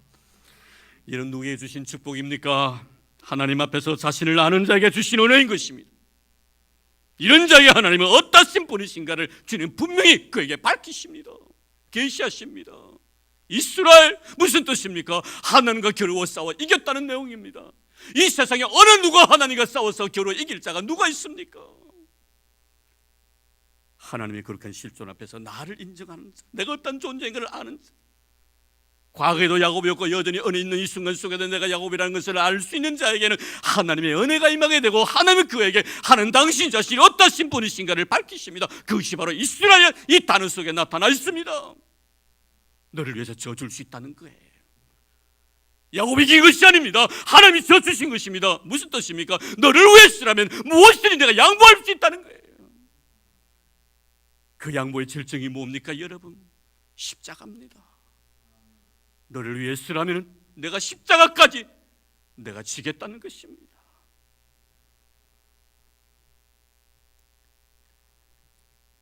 이런 누구에게 주신 축복입니까? 하나님 앞에서 자신을 아는 자에게 주신 은혜인 것입니다. 이런 자에게 하나님은 어떠신 분이신가를 주님 분명히 그에게 밝히십니다. 계시하십니다. 이스라엘 무슨 뜻입니까? 하나님과 겨루어 싸워 이겼다는 내용입니다. 이 세상에 어느 누가 하나님과 싸워서 겨루어 이길 자가 누가 있습니까? 하나님의 거룩한 실존 앞에서 나를 인정하는 자, 내가 어떤 존재인가를 아는 자, 과거에도 야곱이었고 여전히 은혜 있는 이 순간 속에도 내가 야곱이라는 것을 알 수 있는 자에게는 하나님의 은혜가 임하게 되고 하나님은 그에게 하는 당신 자신이 어떠신 분이신가를 밝히십니다. 그것이 바로 이스라엘 이 단어 속에 나타나 있습니다. 너를 위해서 져줄 수 있다는 거예요. 야곱이 이긴 것이 아닙니다. 하나님이 져주신 것입니다. 무슨 뜻입니까? 너를 위해서라면 무엇이든 내가 양보할 수 있다는 거예요. 그 양보의 절정이 뭡니까 여러분? 십자가입니다. 너를 위해서라면 내가 십자가까지 내가 지겠다는 것입니다.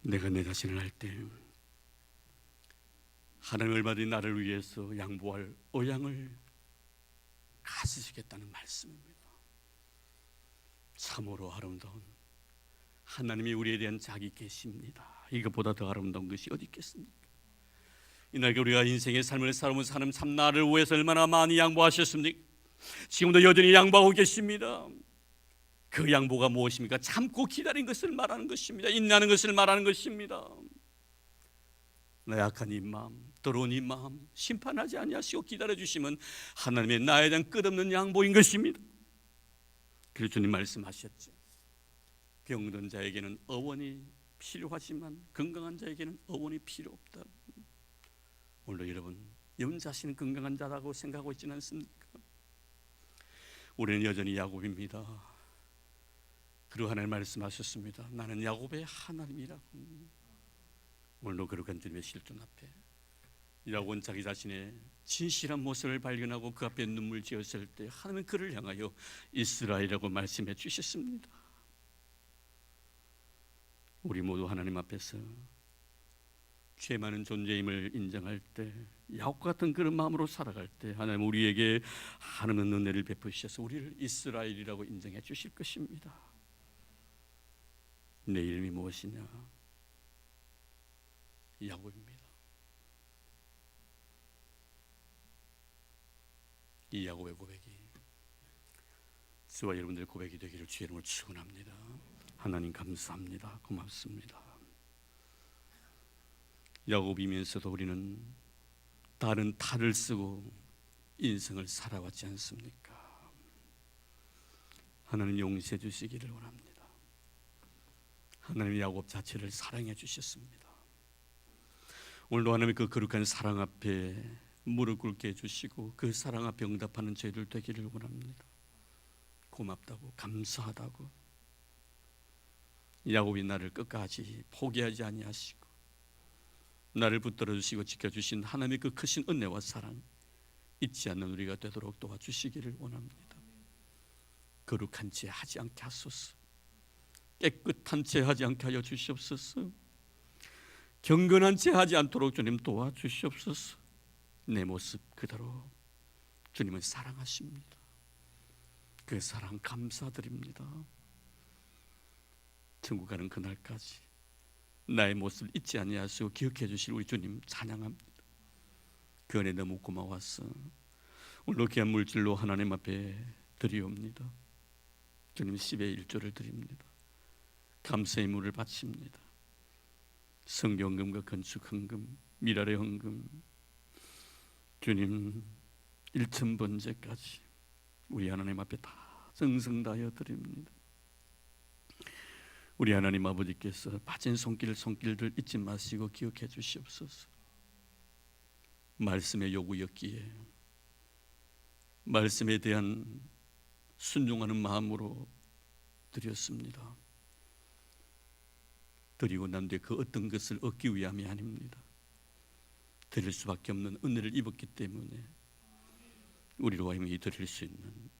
내가 내 자신을 할 때 하나님 얼마든지 나를 위해서 양보할 의향을 가지시겠다는 말씀입니다. 참으로 아름다운 하나님이 우리에 대한 자기 계십니다. 이것보다 더 아름다운 것이 어디 있겠습니까? 이날 우리가 인생의 삶을 살아오면서 하나님 참 나를 위해서 얼마나 많이 양보하셨습니까? 지금도 여전히 양보하고 계십니다. 그 양보가 무엇입니까? 참고 기다린 것을 말하는 것입니다. 인내하는 것을 말하는 것입니다. 나약한 이 마음, 더러운 이 마음 심판하지 아니하시고 기다려주시면 하나님의 나에 대한 끝없는 양보인 것입니다. 그래서 주님 말씀하셨죠. 병든 자에게는 어원이 필요하지만 건강한 자에게는 어원이 필요 없다. 오늘 여러분 여러분 자신은 건강한 자라고 생각하고 있지는 않습니까? 우리는 여전히 야곱입니다. 그리고 하나님 말씀하셨습니다. 나는 야곱의 하나님이라고. 오늘도 거룩한 주님의 실존 앞에 야곱은 자기 자신의 진실한 모습을 발견하고 그 앞에 눈물 지었을 때 하나님은 그를 향하여 이스라엘이라고 말씀해 주셨습니다. 우리 모두 하나님 앞에서 죄 많은 존재임을 인정할 때 야곱 같은 그런 마음으로 살아갈 때 하나님 우리에게 하나님은 은혜를 베푸셔서 우리를 이스라엘이라고 인정해 주실 것입니다. 내 이름이 무엇이냐? 야곱입니다. 이 야곱의 고백이 저와 여러분들의 고백이 되기를 주의 이름으로 축원합니다. 하나님 감사합니다. 고맙습니다. 야곱이면서도 우리는 다른 탈을 쓰고 인생을 살아왔지 않습니까? 하나님 용서해 주시기를 원합니다. 하나님 야곱 자체를 사랑해 주셨습니다. 오늘도 하나님의 그 거룩한 사랑 앞에 무릎 꿇게 해주시고 그 사랑 앞에 응답하는 저희들 되기를 원합니다. 고맙다고 감사하다고 야곱이 나를 끝까지 포기하지 아니하시고 나를 붙들어 주시고 지켜주신 하나님의 그 크신 은혜와 사랑 잊지 않는 우리가 되도록 도와주시기를 원합니다. 거룩한 죄 하지 않게 하소서. 깨끗한 죄 하지 않게 하여 주시옵소서. 경건한 죄 하지 않도록 주님 도와주시옵소서. 내 모습 그대로 주님은 사랑하십니다. 그 사랑 감사드립니다. 천국 가는 그날까지 나의 모습을 잊지 아니하시고 기억해 주실 우리 주님 찬양합니다. 그 은혜 너무 고마워서 오늘도 귀한 물질로 하나님 앞에 드리옵니다. 주님 10의 1조를 드립니다. 감사의 물을 바칩니다. 성경금과 건축헌금, 미랄의 헌금, 주님 1,000번째까지 우리 하나님 앞에 다 정성 다하여 드립니다. 우리 하나님 아버지께서 빠진 손길들 잊지 마시고 기억해 주시옵소서. 말씀의 요구였기에 말씀에 대한 순종하는 마음으로 드렸습니다. 드리고 난 뒤에 그 어떤 것을 얻기 위함이 아닙니다. 드릴 수밖에 없는 은혜를 입었기 때문에 우리로 하여금 드릴 수 있는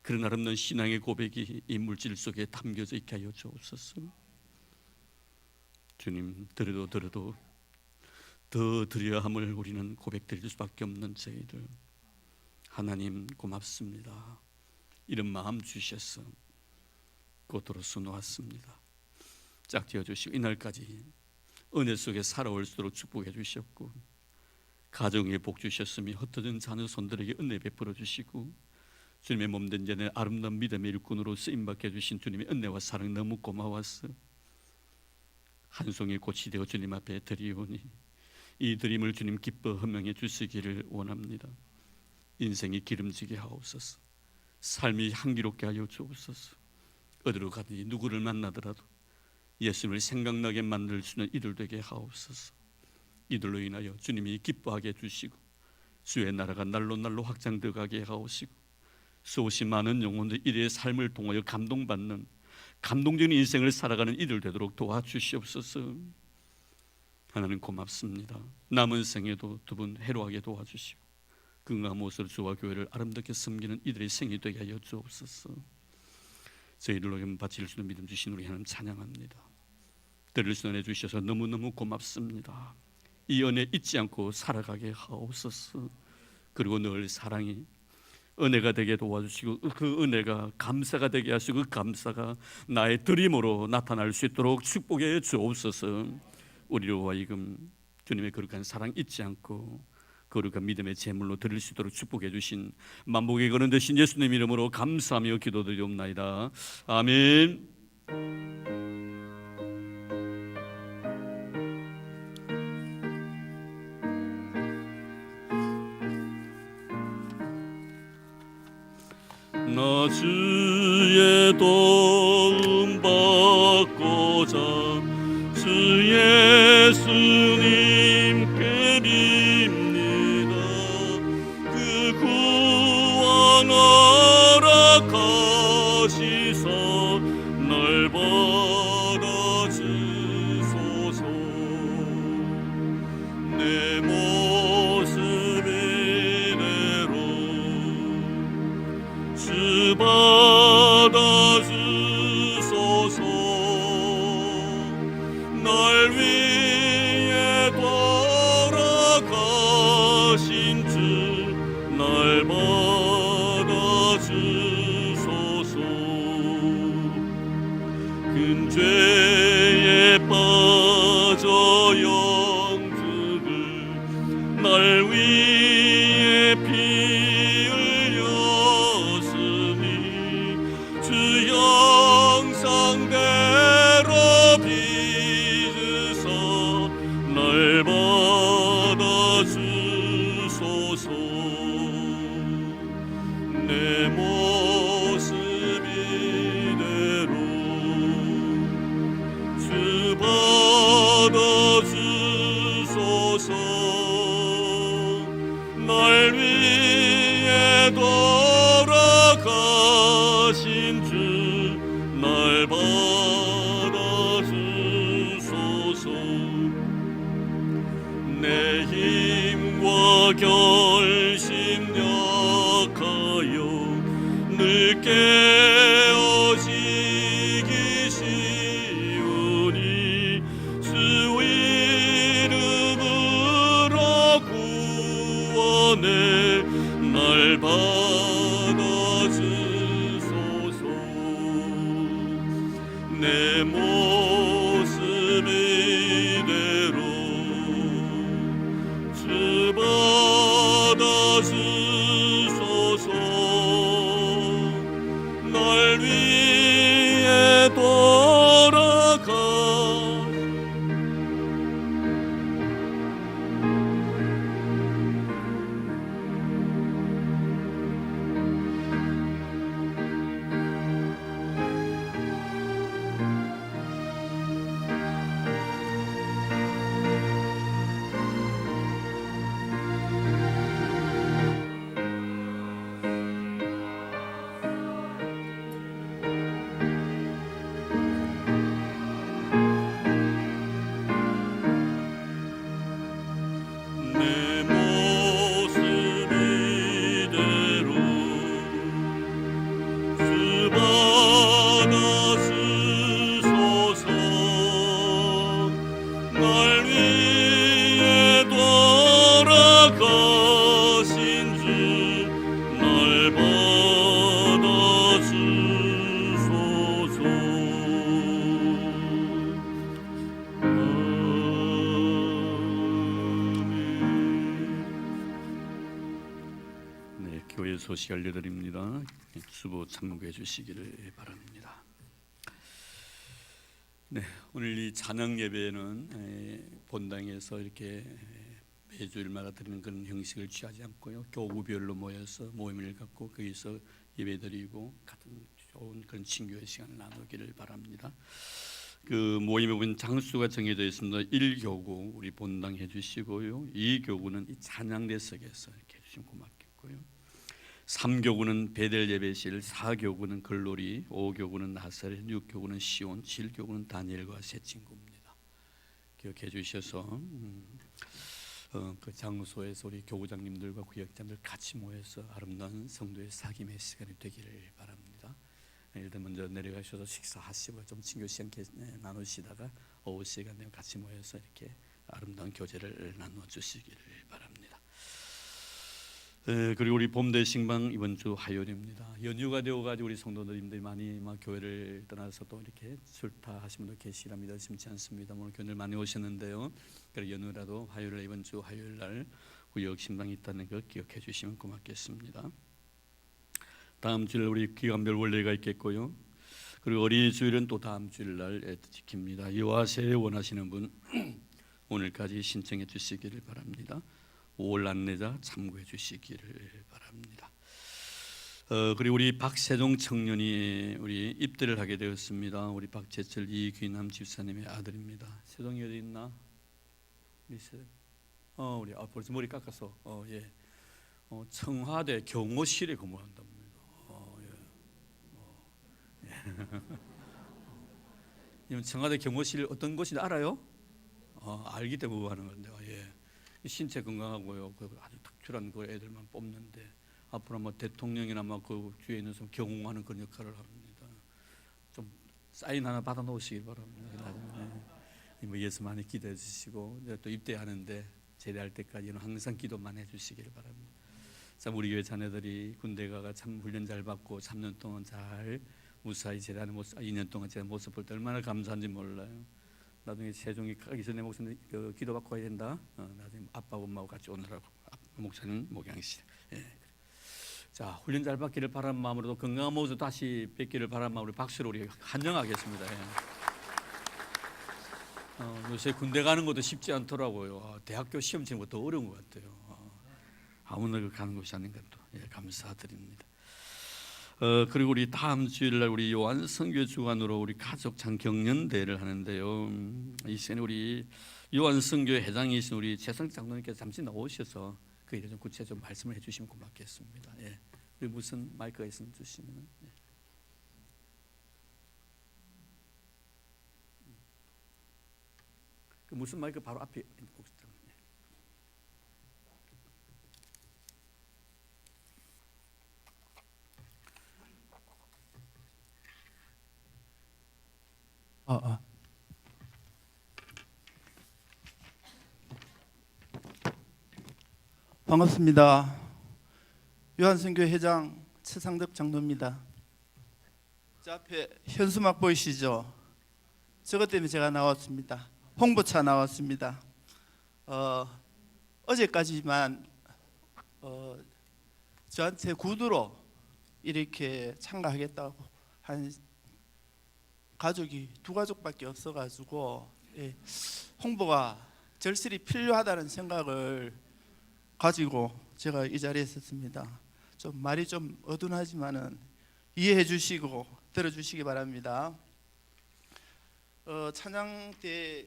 그런 아름다운 신앙의 고백이 이 물질 속에 담겨져 있게 하여 주옵소서. 주님, 들어도 더 드려야 함을 우리는 고백드릴 수밖에 없는 저희들, 하나님 고맙습니다. 이런 마음 주셔서 곧으로서 놓았습니다. 짝지어 주시고 이날까지 은혜 속에 살아올 수 있도록 축복해 주셨고, 가정에 복 주셨으며 흩어진 자녀 손들에게 은혜 베풀어 주시고, 주님의 몸된 자의 아름다운 믿음의 일꾼으로 쓰임받게 해주신 주님의 은혜와 사랑 너무 고마워서 한 송이 꽃이 되어 주님 앞에 드리오니 이 드림을 주님 기뻐 허명해 주시기를 원합니다. 인생이 기름지게 하옵소서. 삶이 향기롭게 하여 주옵소서. 어디로 가든지 누구를 만나더라도 예수님을 생각나게 만들 수 있는 이들 되게 하옵소서. 이들로 인하여 주님이 기뻐하게 해주시고 주의 나라가 날로 날로 확장되어 가게 하옵시고, 수없이 많은 영혼들 이들의 삶을 통하여 감동받는 감동적인 인생을 살아가는 이들 되도록 도와주시옵소서. 하나님 고맙습니다. 남은 생에도 두 분 해로하게 도와주시고 건강한 모습으로 주와 교회를 아름답게 섬기는 이들의 생이 되게 하여 주옵소서. 저희들로 바칠 수 있는 믿음 주신 우리 하나님 찬양합니다. 들을 수 은혜 주셔서 너무너무 고맙습니다. 이 은혜 잊지 않고 살아가게 하옵소서. 그리고 늘 사랑이 은혜가 되게 도와주시고 그 은혜가 감사가 되게 하시고 그 감사가 나의 드림으로 나타날 수 있도록 축복해 주옵소서. 우리로 하여금 주님의 거룩한 사랑 잊지 않고 거룩한 믿음의 제물로 드릴 수 있도록 축복해 주신 만복의 거는 되신 예수님 이름으로 감사하며 기도드리옵나이다. 아멘. 나 주의 도움 받고자 주 예수님께 빕니다. 그 구원 허락하시사 날 받아주소서. 내 모습 이대로 주 받아주소서. 날 위해 돌아가신 주 날 받아주소서. 큰 죄에 빠져 영주를 날 위해 피 흘렸으니 주 형상대로 빚으사 날 받아주소서. 내 모습 이대로 주 받아주소서. 날 위해 돌아가신 주 날 받아주소서. 내 힘과 결심 약하여 늘 깨어지기 쉬우니 주 이름으로 구원해 날 받아주소서. 내 모습 이대로 주 받아주소서. 날 위해 돌아가 교회 소식 알려드립니다. 수보 참고해 주시기를 바랍니다. 네, 오늘 이 찬양 예배는 본당에서 이렇게 매주일마다 드리는 그런 형식을 취하지 않고요, 교구별로 모여서 모임을 갖고 거기서 예배드리고 같은 좋은 그런 친교의 시간을 나누기를 바랍니다. 그 모임에 보면 장수가 정해져 있습니다. 1교구 우리 본당 해주시고요, 2교구는 이 찬양대석에서 이렇게 해주시면 고맙겠고요, 3교구는 베델 예배실, 4교구는 글로리, 5교구는 나사렛, 6교구는 시온, 7교구는 다니엘과 새 친구입니다. 기억해 주셔서 그 장소에서 우리 교구장님들과 구역장들 같이 모여서 아름다운 성도의 사귐의 시간이 되기를 바랍니다. 일단 먼저 내려가셔서 식사하시고 좀 친교 시간 나누시다가 오후 시간 되면 같이 모여서 이렇게 아름다운 교제를 나누어 주시기를 바랍니다. 그리고 우리 봄 대식방 이번 주 화요일입니다. 연휴가 되어가지고 우리 성도님들이 많이 교회를 떠나서 또 이렇게 출타하신 분도 계시랍니다. 심치 않습니다. 오늘 교회를 많이 오셨는데요, 그리고 연휴라도 화요일 이번 주 화요일 날 구역 신방이 있다는 것 기억해 주시면 고맙겠습니다. 다음 주일 우리 기간별 원래가 있겠고요, 그리고 어린이 주일은 또 다음 주일 날 지킵니다. 유아세례 원하시는 분 오늘까지 신청해 주시기를 바랍니다. 5월 안내자 참고해 주시기를 바랍니다. 그리고 우리 박세종 청년이 우리 입대를 하게 되었습니다. 우리 박재철 이귀남 집사님의 아들입니다. 세종이 어디 있나? 우리 벌써 머리 깎아서 예. 청와대 경호실에 근무한답니다. 예. 청와대 경호실 어떤 곳인지 알아요? 알기 때문에 하는 건데, 예. 신체 건강하고요, 아주 특출한 그 애들만 뽑는데 앞으로 대통령이나 그 주위에 있는 사람 경호하는 그런 역할을 합니다. 좀 사인 하나 받아 놓으시기 바랍니다. 나중에 예수 많이 기도해 주시고 또 입대하는데 제대할 때까지는 항상 기도만 해주시기를 바랍니다. 참 우리 교회 자녀들이 군대 가가 참 훈련 잘 받고 3년 동안 잘 무사히 제대하는 모습, 2년 동안 제 모습 볼 때 얼마나 감사한지 몰라요. 나중에 세종이 가기 전에 목사님 기도받고 가야 된다. 나중에 아빠 엄마하고 같이 오느라고 목사님 목양실. 예. 자, 훈련 잘 받기를 바라는 마음으로도 건강한 모습 다시 뵙기를 바라는 마음으로 박수로 우리 환영하겠습니다. 예. 요새 군대 가는 것도 쉽지 않더라고요. 대학교 시험 치는 것도 어려운 것 같아요. 아무나 가는 것이 아닌가 또 감사드립니다. 그리고 우리 다음 주일날 우리 요한 선교 주관으로 우리 가족 장경연대를 하는데요. 이 시간에 우리 요한 선교 회장이신 우리 최성 장로님께서 잠시 나오셔서 그 일을 좀 구체적으로 말씀을 해주시면 고맙겠습니다. 예. 우리 무슨 마이크가 있으면 주시면. 예. 그 무슨 마이크 바로 앞에 보시죠. 반갑습니다. 요한선교 회장 최상덕 장로입니다. 저 앞에 현수막 보이시죠? 저것 때문에 제가 나왔습니다. 홍보차 나왔습니다. 어제까지만 저한테 구두로 이렇게 참가하겠다고 한 가족이 2가족밖에 없어가지고 홍보가 절실히 필요하다는 생각을 가지고 제가 이 자리에 섰습니다. 좀 말이 좀 어둔하지만은 이해해 주시고 들어주시기 바랍니다. 찬양 때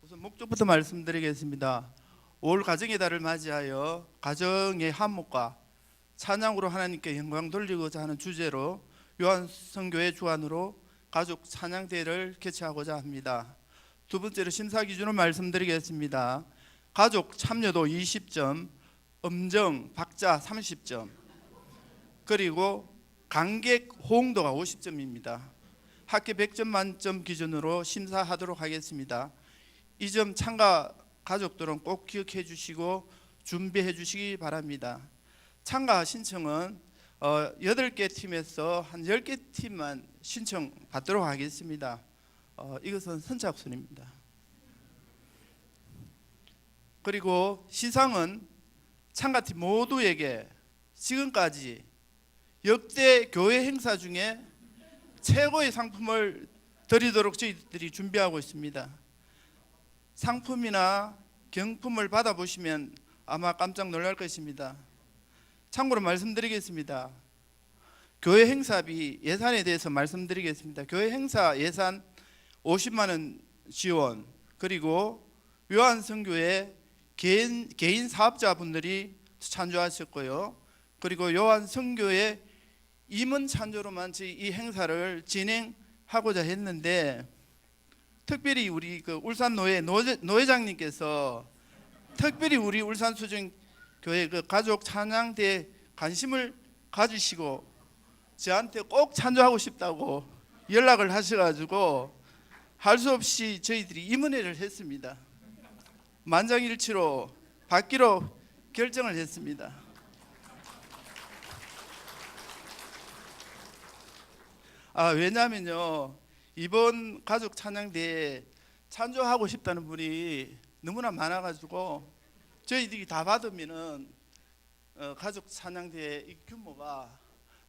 우선 목적부터 말씀드리겠습니다. 5월 가정의 달을 맞이하여 가정의 한목과 찬양으로 하나님께 영광 돌리고자 하는 주제로 요한선교회 주관으로 가족 찬양대회를 개최하고자 합니다. 두 번째로 심사 기준을 말씀드리겠습니다. 가족 참여도 20점, 음정, 박자 30점, 그리고 관객 호응도가 50점입니다. 합계 100점 만점 기준으로 심사하도록 하겠습니다. 이 점 참가 가족들은 꼭 기억해 주시고 준비해 주시기 바랍니다. 참가 신청은 8개 팀에서 한 10개 팀만 신청 받도록 하겠습니다. 이것은 선착순입니다. 그리고 시상은 참가팀 모두에게 지금까지 역대 교회 행사 중에 최고의 상품을 드리도록 저희들이 준비하고 있습니다. 상품이나 경품을 받아보시면 아마 깜짝 놀랄 것입니다. 참고로 말씀드리겠습니다. 교회 행사비 예산에 대해서 말씀드리겠습니다. 교회 행사 예산 50만 원 지원, 그리고 요한선교회 개인 사업자분들이 찬조하셨고요. 그리고 요한선교회 임원 찬조로만 저희 이 행사를 진행하고자 했는데, 특별히 우리 그 울산 노회장님께서 특별히 우리 울산 수정교회 그 가족 찬양대에 관심을 가지시고 저한테 꼭 찬조하고 싶다고 연락을 하셔가지고 할 수 없이 저희들이 임원회를 했습니다. 만장일치로 받기로 결정을 했습니다. 왜냐하면요, 이번 가족 찬양대에 찬조하고 싶다는 분이 너무나 많아가지고 저희들이 다 받으면은 가족 찬양대의 이 규모가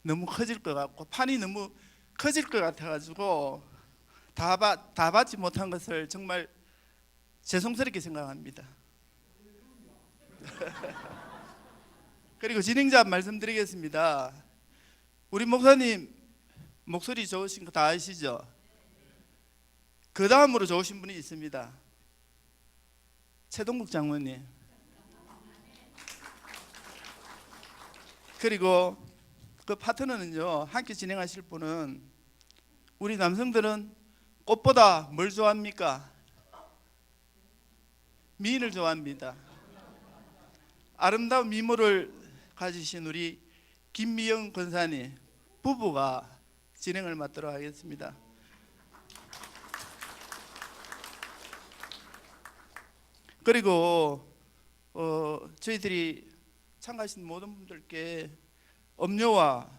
너무 커질 것 같고 판이 너무 커질 것 같아가지고 다 받지 못한 것을 정말 죄송스럽게 생각합니다. 그리고 진행자 말씀드리겠습니다. 우리 목사님 목소리 좋으신 거 다 아시죠? 그 다음으로 좋으신 분이 있습니다. 최동국 장모님. 그리고 그 파트너는요, 함께 진행하실 분은, 우리 남성들은 꽃보다 뭘 좋아합니까? 미인을 좋아합니다. 아름다운 미모를 가지신 우리 김미영 권사님 부부가 진행을 맡도록 하겠습니다. 그리고 저희들이 참가하신 모든 분들께 음료와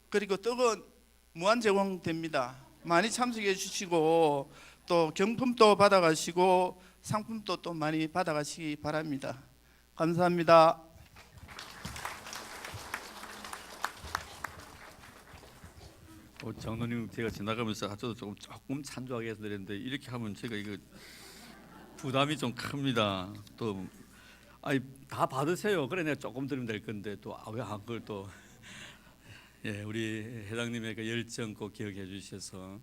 그리고 떡은 무한 제공됩니다. 많이 참석해 주시고 또 경품도 받아가시고 상품도 또 많이 받아가시기 바랍니다. 감사합니다. 장로님, 제가 지나가면서 저도 조금 찬조하게 해서 드렸는데 이렇게 하면 제가 이거 부담이 좀 큽니다. 또 다 받으세요. 그래 내가 조금 드리면 될 건데 또 왜 그걸 또 우리 회장님의 그 열정 꼭 기억해 주셔서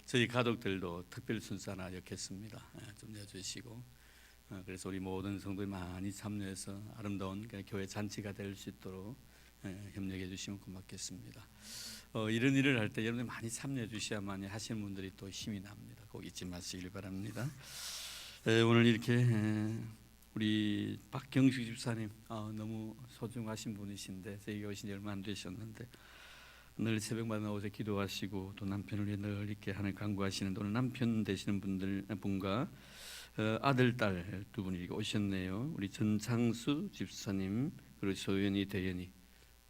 저희 가족들도 특별 순서 하나 엮겠습니다. 좀 내주시고 그래서 우리 모든 성도들이 많이 참여해서 아름다운 교회 잔치가 될 수 있도록 협력해 주시면 고맙겠습니다. 이런 일을 할 때 여러분들 많이 참여해 주셔야만 하시는 분들이 또 힘이 납니다. 꼭 잊지 마시길 바랍니다. 오늘 이렇게 우리 박경식 집사님 너무 소중하신 분이신데 저희가 오신 지 얼마 안 되셨는데 늘 새벽마다 나오셔서 기도하시고 또 남편을 위해 늘 이렇게 하늘 간구하시는데 오늘 남편 되시는 분과 아들 딸 두 분이 오셨네요. 우리 전창수 집사님 그리고 소연이 대연이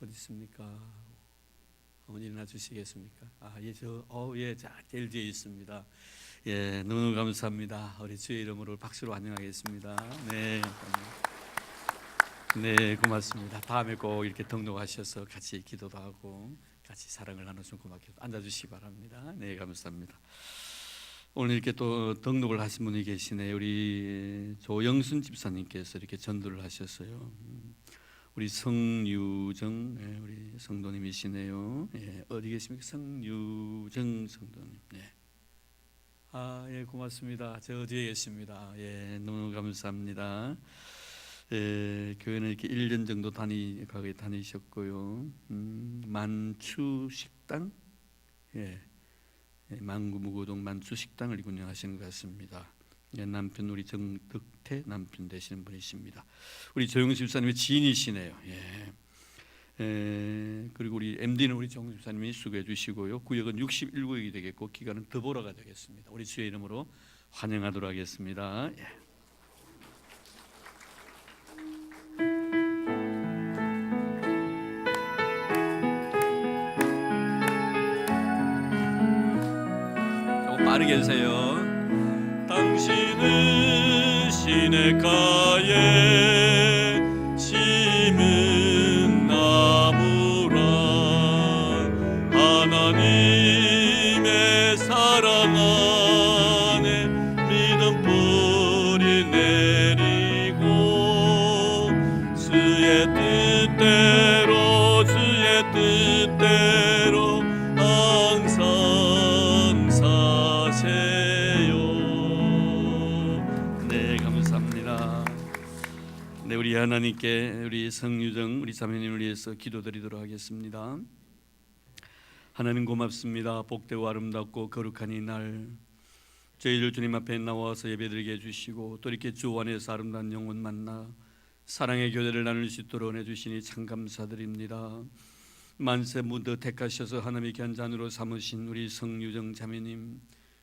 어디 있습니까? 어머니 일어나 주시겠습니까? 제일 뒤에 있습니다. 너무 감사합니다. 우리 주의 이름으로 박수로 환영하겠습니다. 네, 고맙습니다. 다음에 꼭 이렇게 등록하셔서 같이 기도도 하고 같이 사랑을 나누시면 고맙겠습니다. 앉아주시기 바랍니다. 네, 감사합니다. 오늘 이렇게 또 등록을 하신 분이 계시네요. 우리 조영순 집사님께서 이렇게 전도를 하셨어요. 우리 성유정 우리 성도님이시네요. 어디 계십니까? 성유정 성도님. 고맙습니다. 저 뒤에 계십니다. 너무 감사합니다. 교회는 이렇게 1년 정도 다니셨고요. 만추식당, 만구무고동 만추식당을 운영하시는 것 같습니다. 남편 우리 정덕태 남편 되시는 분이십니다. 우리 조영수 집사님의 지인이시네요. 그리고 우리 MD는 우리 정수 집사님이 수고해 주시고요. 구역은 61구역이 되겠고 기간은 더보라가 되겠습니다. 우리 주의 이름으로 환영하도록 하겠습니다. 조금 빠르게 해주세요. 당신은 시냇가에 심은 나무 뜻대로 주의 뜻대로 항상 사세요. 네, 감사합니다. 네, 우리 하나님께 우리 성유정 우리 자매님을 위해서 기도드리도록 하겠습니다. 하나님 고맙습니다. 복되고 아름답고 거룩한 이 날 저희들 주님 앞에 나와서 예배드리게 해주시고 또 이렇게 주 안에서 아름다운 영혼 만나 사랑의 교제를 나눌 수 있도록 해주시니 참 감사드립니다. 만세 무드 택하셔서 하나님의 귀한 잔으로 삼으신 우리 성유정 자매님,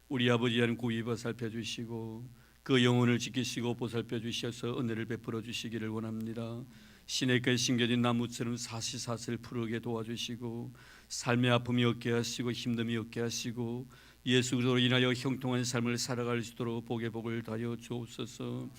우리 아버지 하나님 구히 보살펴 주시고 그 영혼을 지키시고 보살펴 주셔서 은혜를 베풀어 주시기를 원합니다. 시냇가에 심겨진 나무처럼 사시사슬 푸르게 도와주시고 삶의 아픔이 없게 하시고 힘듦이 없게 하시고 예수 그리스도로 인하여 형통한 삶을 살아갈 수 있도록 복의 복을 다하여 주옵소서.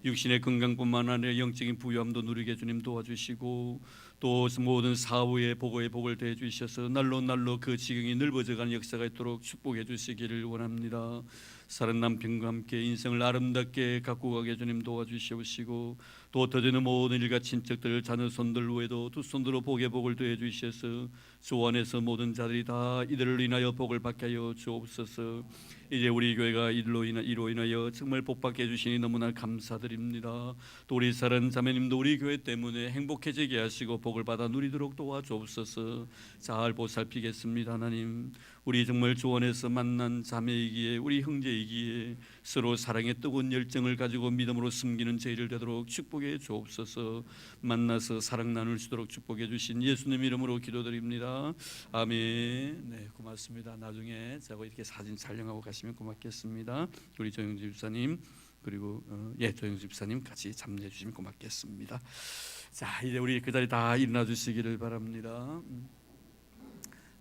육신의 건강뿐만 아니라 영적인 부유함도 누리게 주님 도와주시고 또 모든 사후의 보고의 복을 더해 주셔서 날로 날로 그 지경이 넓어져가는 역사가 있도록 축복해 주시기를 원합니다. 사랑 남편과 함께 인생을 아름답게 갖고 가게 주님 도와주시옵시고 또 더되는 모든 일가 친척들 자녀 손들 외에도 두 손으로 복의 복을 더해 주셔서 주 안에서 모든 자들이 다 이들을 인하여 복을 받게 하여 주옵소서. 이제 우리 교회가 이로 인하여 정말 복받게 해주시니 너무나 감사드립니다. 또 우리 사랑 자매님도 우리 교회 때문에 행복해지게 하시고 복을 받아 누리도록 도와주옵소서. 잘 보살피겠습니다. 하나님, 우리 정말 주 안에서 만난 자매이기에 우리 형제이기에 서로 사랑의 뜨거운 열정을 가지고 믿음으로 섬기는 저희를 되도록 축복해 주옵소서. 만나서 사랑 나눌 수 있도록 축복해 주신 예수님 이름으로 기도드립니다. 아멘. 네, 고맙습니다. 나중에 제가 이렇게 사진 촬영하고 가시면 고맙겠습니다. 우리 조영주 집사님 그리고 조영주 집사님 같이 참여해 주시면 고맙겠습니다. 자, 이제 우리 그 자리 다 일어나 주시기를 바랍니다.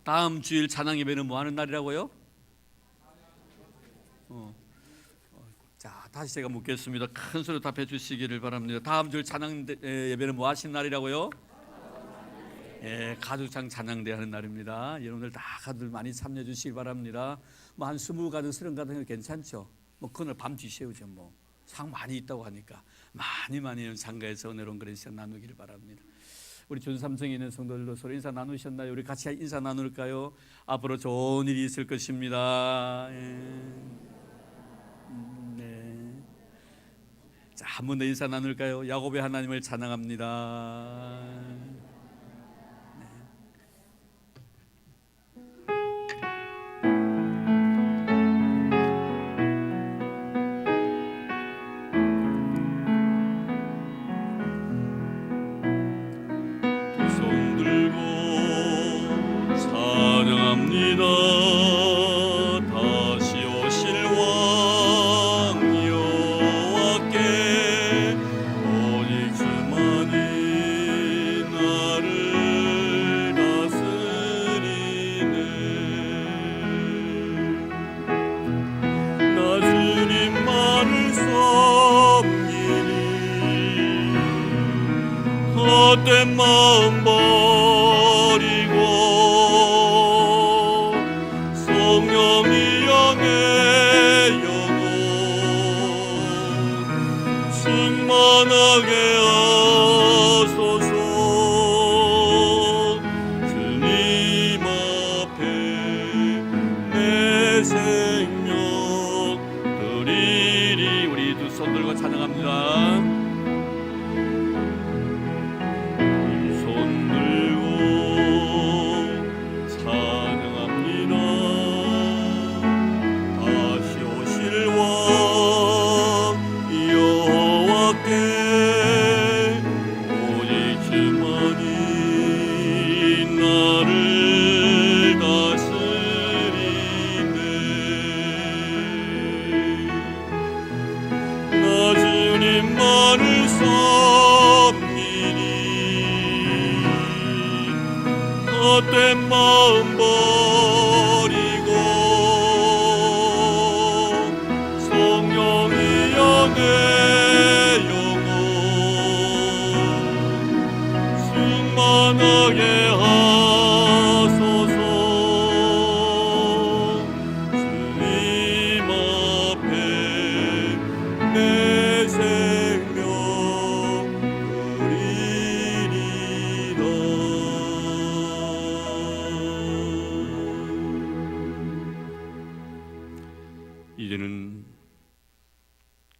다음 주일 찬양 예배는 뭐 하는 날이라고요? 자, 다시 제가 묻겠습니다. 큰 소리로 답해 주시기를 바랍니다. 다음 주일 찬양 예배는 뭐 하시는 날이라고요? 가족장 찬양대 하는 날입니다. 여러분들 다 가들 많이 참여해 주시기 바랍니다. 뭐 한 20가든 30가든 괜찮죠? 뭐 그날 밤 뒤새우죠. 뭐 상 많이 있다고 하니까 많이 참가해서 은혜로운 그런 시간 나누기를 바랍니다. 우리 준삼성에 있는 성도들도 서로 인사 나누셨나요? 우리 같이 인사 나눌까요? 앞으로 좋은 일이 있을 것입니다. 네. 자, 한 번 더 인사 나눌까요? 야곱의 하나님을 찬양합니다. 다시 오실 왕 여호와께 오직 주만이 나를 다스리네. 나 주님만을 섬기니 헛된 마음 버리고 성령이 영의 영혼 충만하게 하소서. 주님 앞에 내 생명 드리리. 우리 두 손 들고 찬양합니다. 주님만을 섬기니 헛된 마음 버리고 성령이 영의 영혼 충만하게 하소서. 주님 앞에 내 생명 드리리라.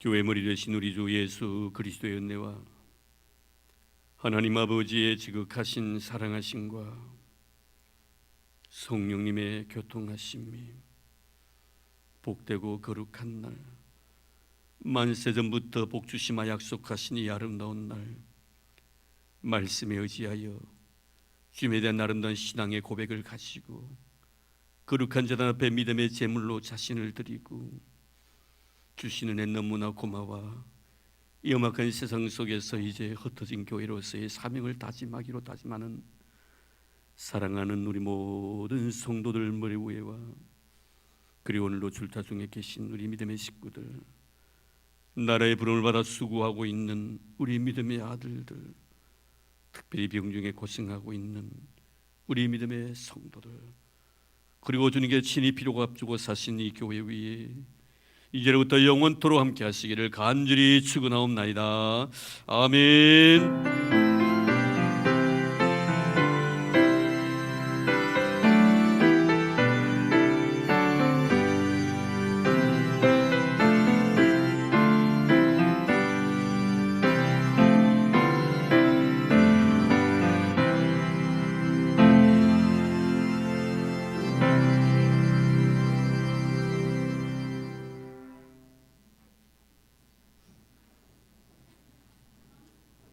교회 머리 되신 우리 주 예수 그리스도의 은혜와 하나님 아버지의 지극하신 사랑하심과 성령님의 교통하심이 복되고 거룩한 날, 만세전부터 복주시마 약속하신 이 아름다운 날, 말씀에 의지하여 주님에 대한 아름다운 신앙의 고백을 가지고 거룩한 제단 앞에 믿음의 제물로 자신을 드리고 주시는 애 너무나 고마워 이 엄악한 세상 속에서 이제 흩어진 교회로서의 사명을 다짐하기로 다짐하는 사랑하는 우리 모든 성도들 머리 위에와 그리고 오늘도 줄타 중에 계신 우리 믿음의 식구들, 나라의 부름을 받아 수고하고 있는 우리 믿음의 아들들, 특별히 병중에 고생하고 있는 우리 믿음의 성도들, 그리고 주님께 친히 필요가 앞두고 사신 이 교회 위에 이제로부터 영원토록 함께 하시기를 간절히 축원하옵나이다. 아멘.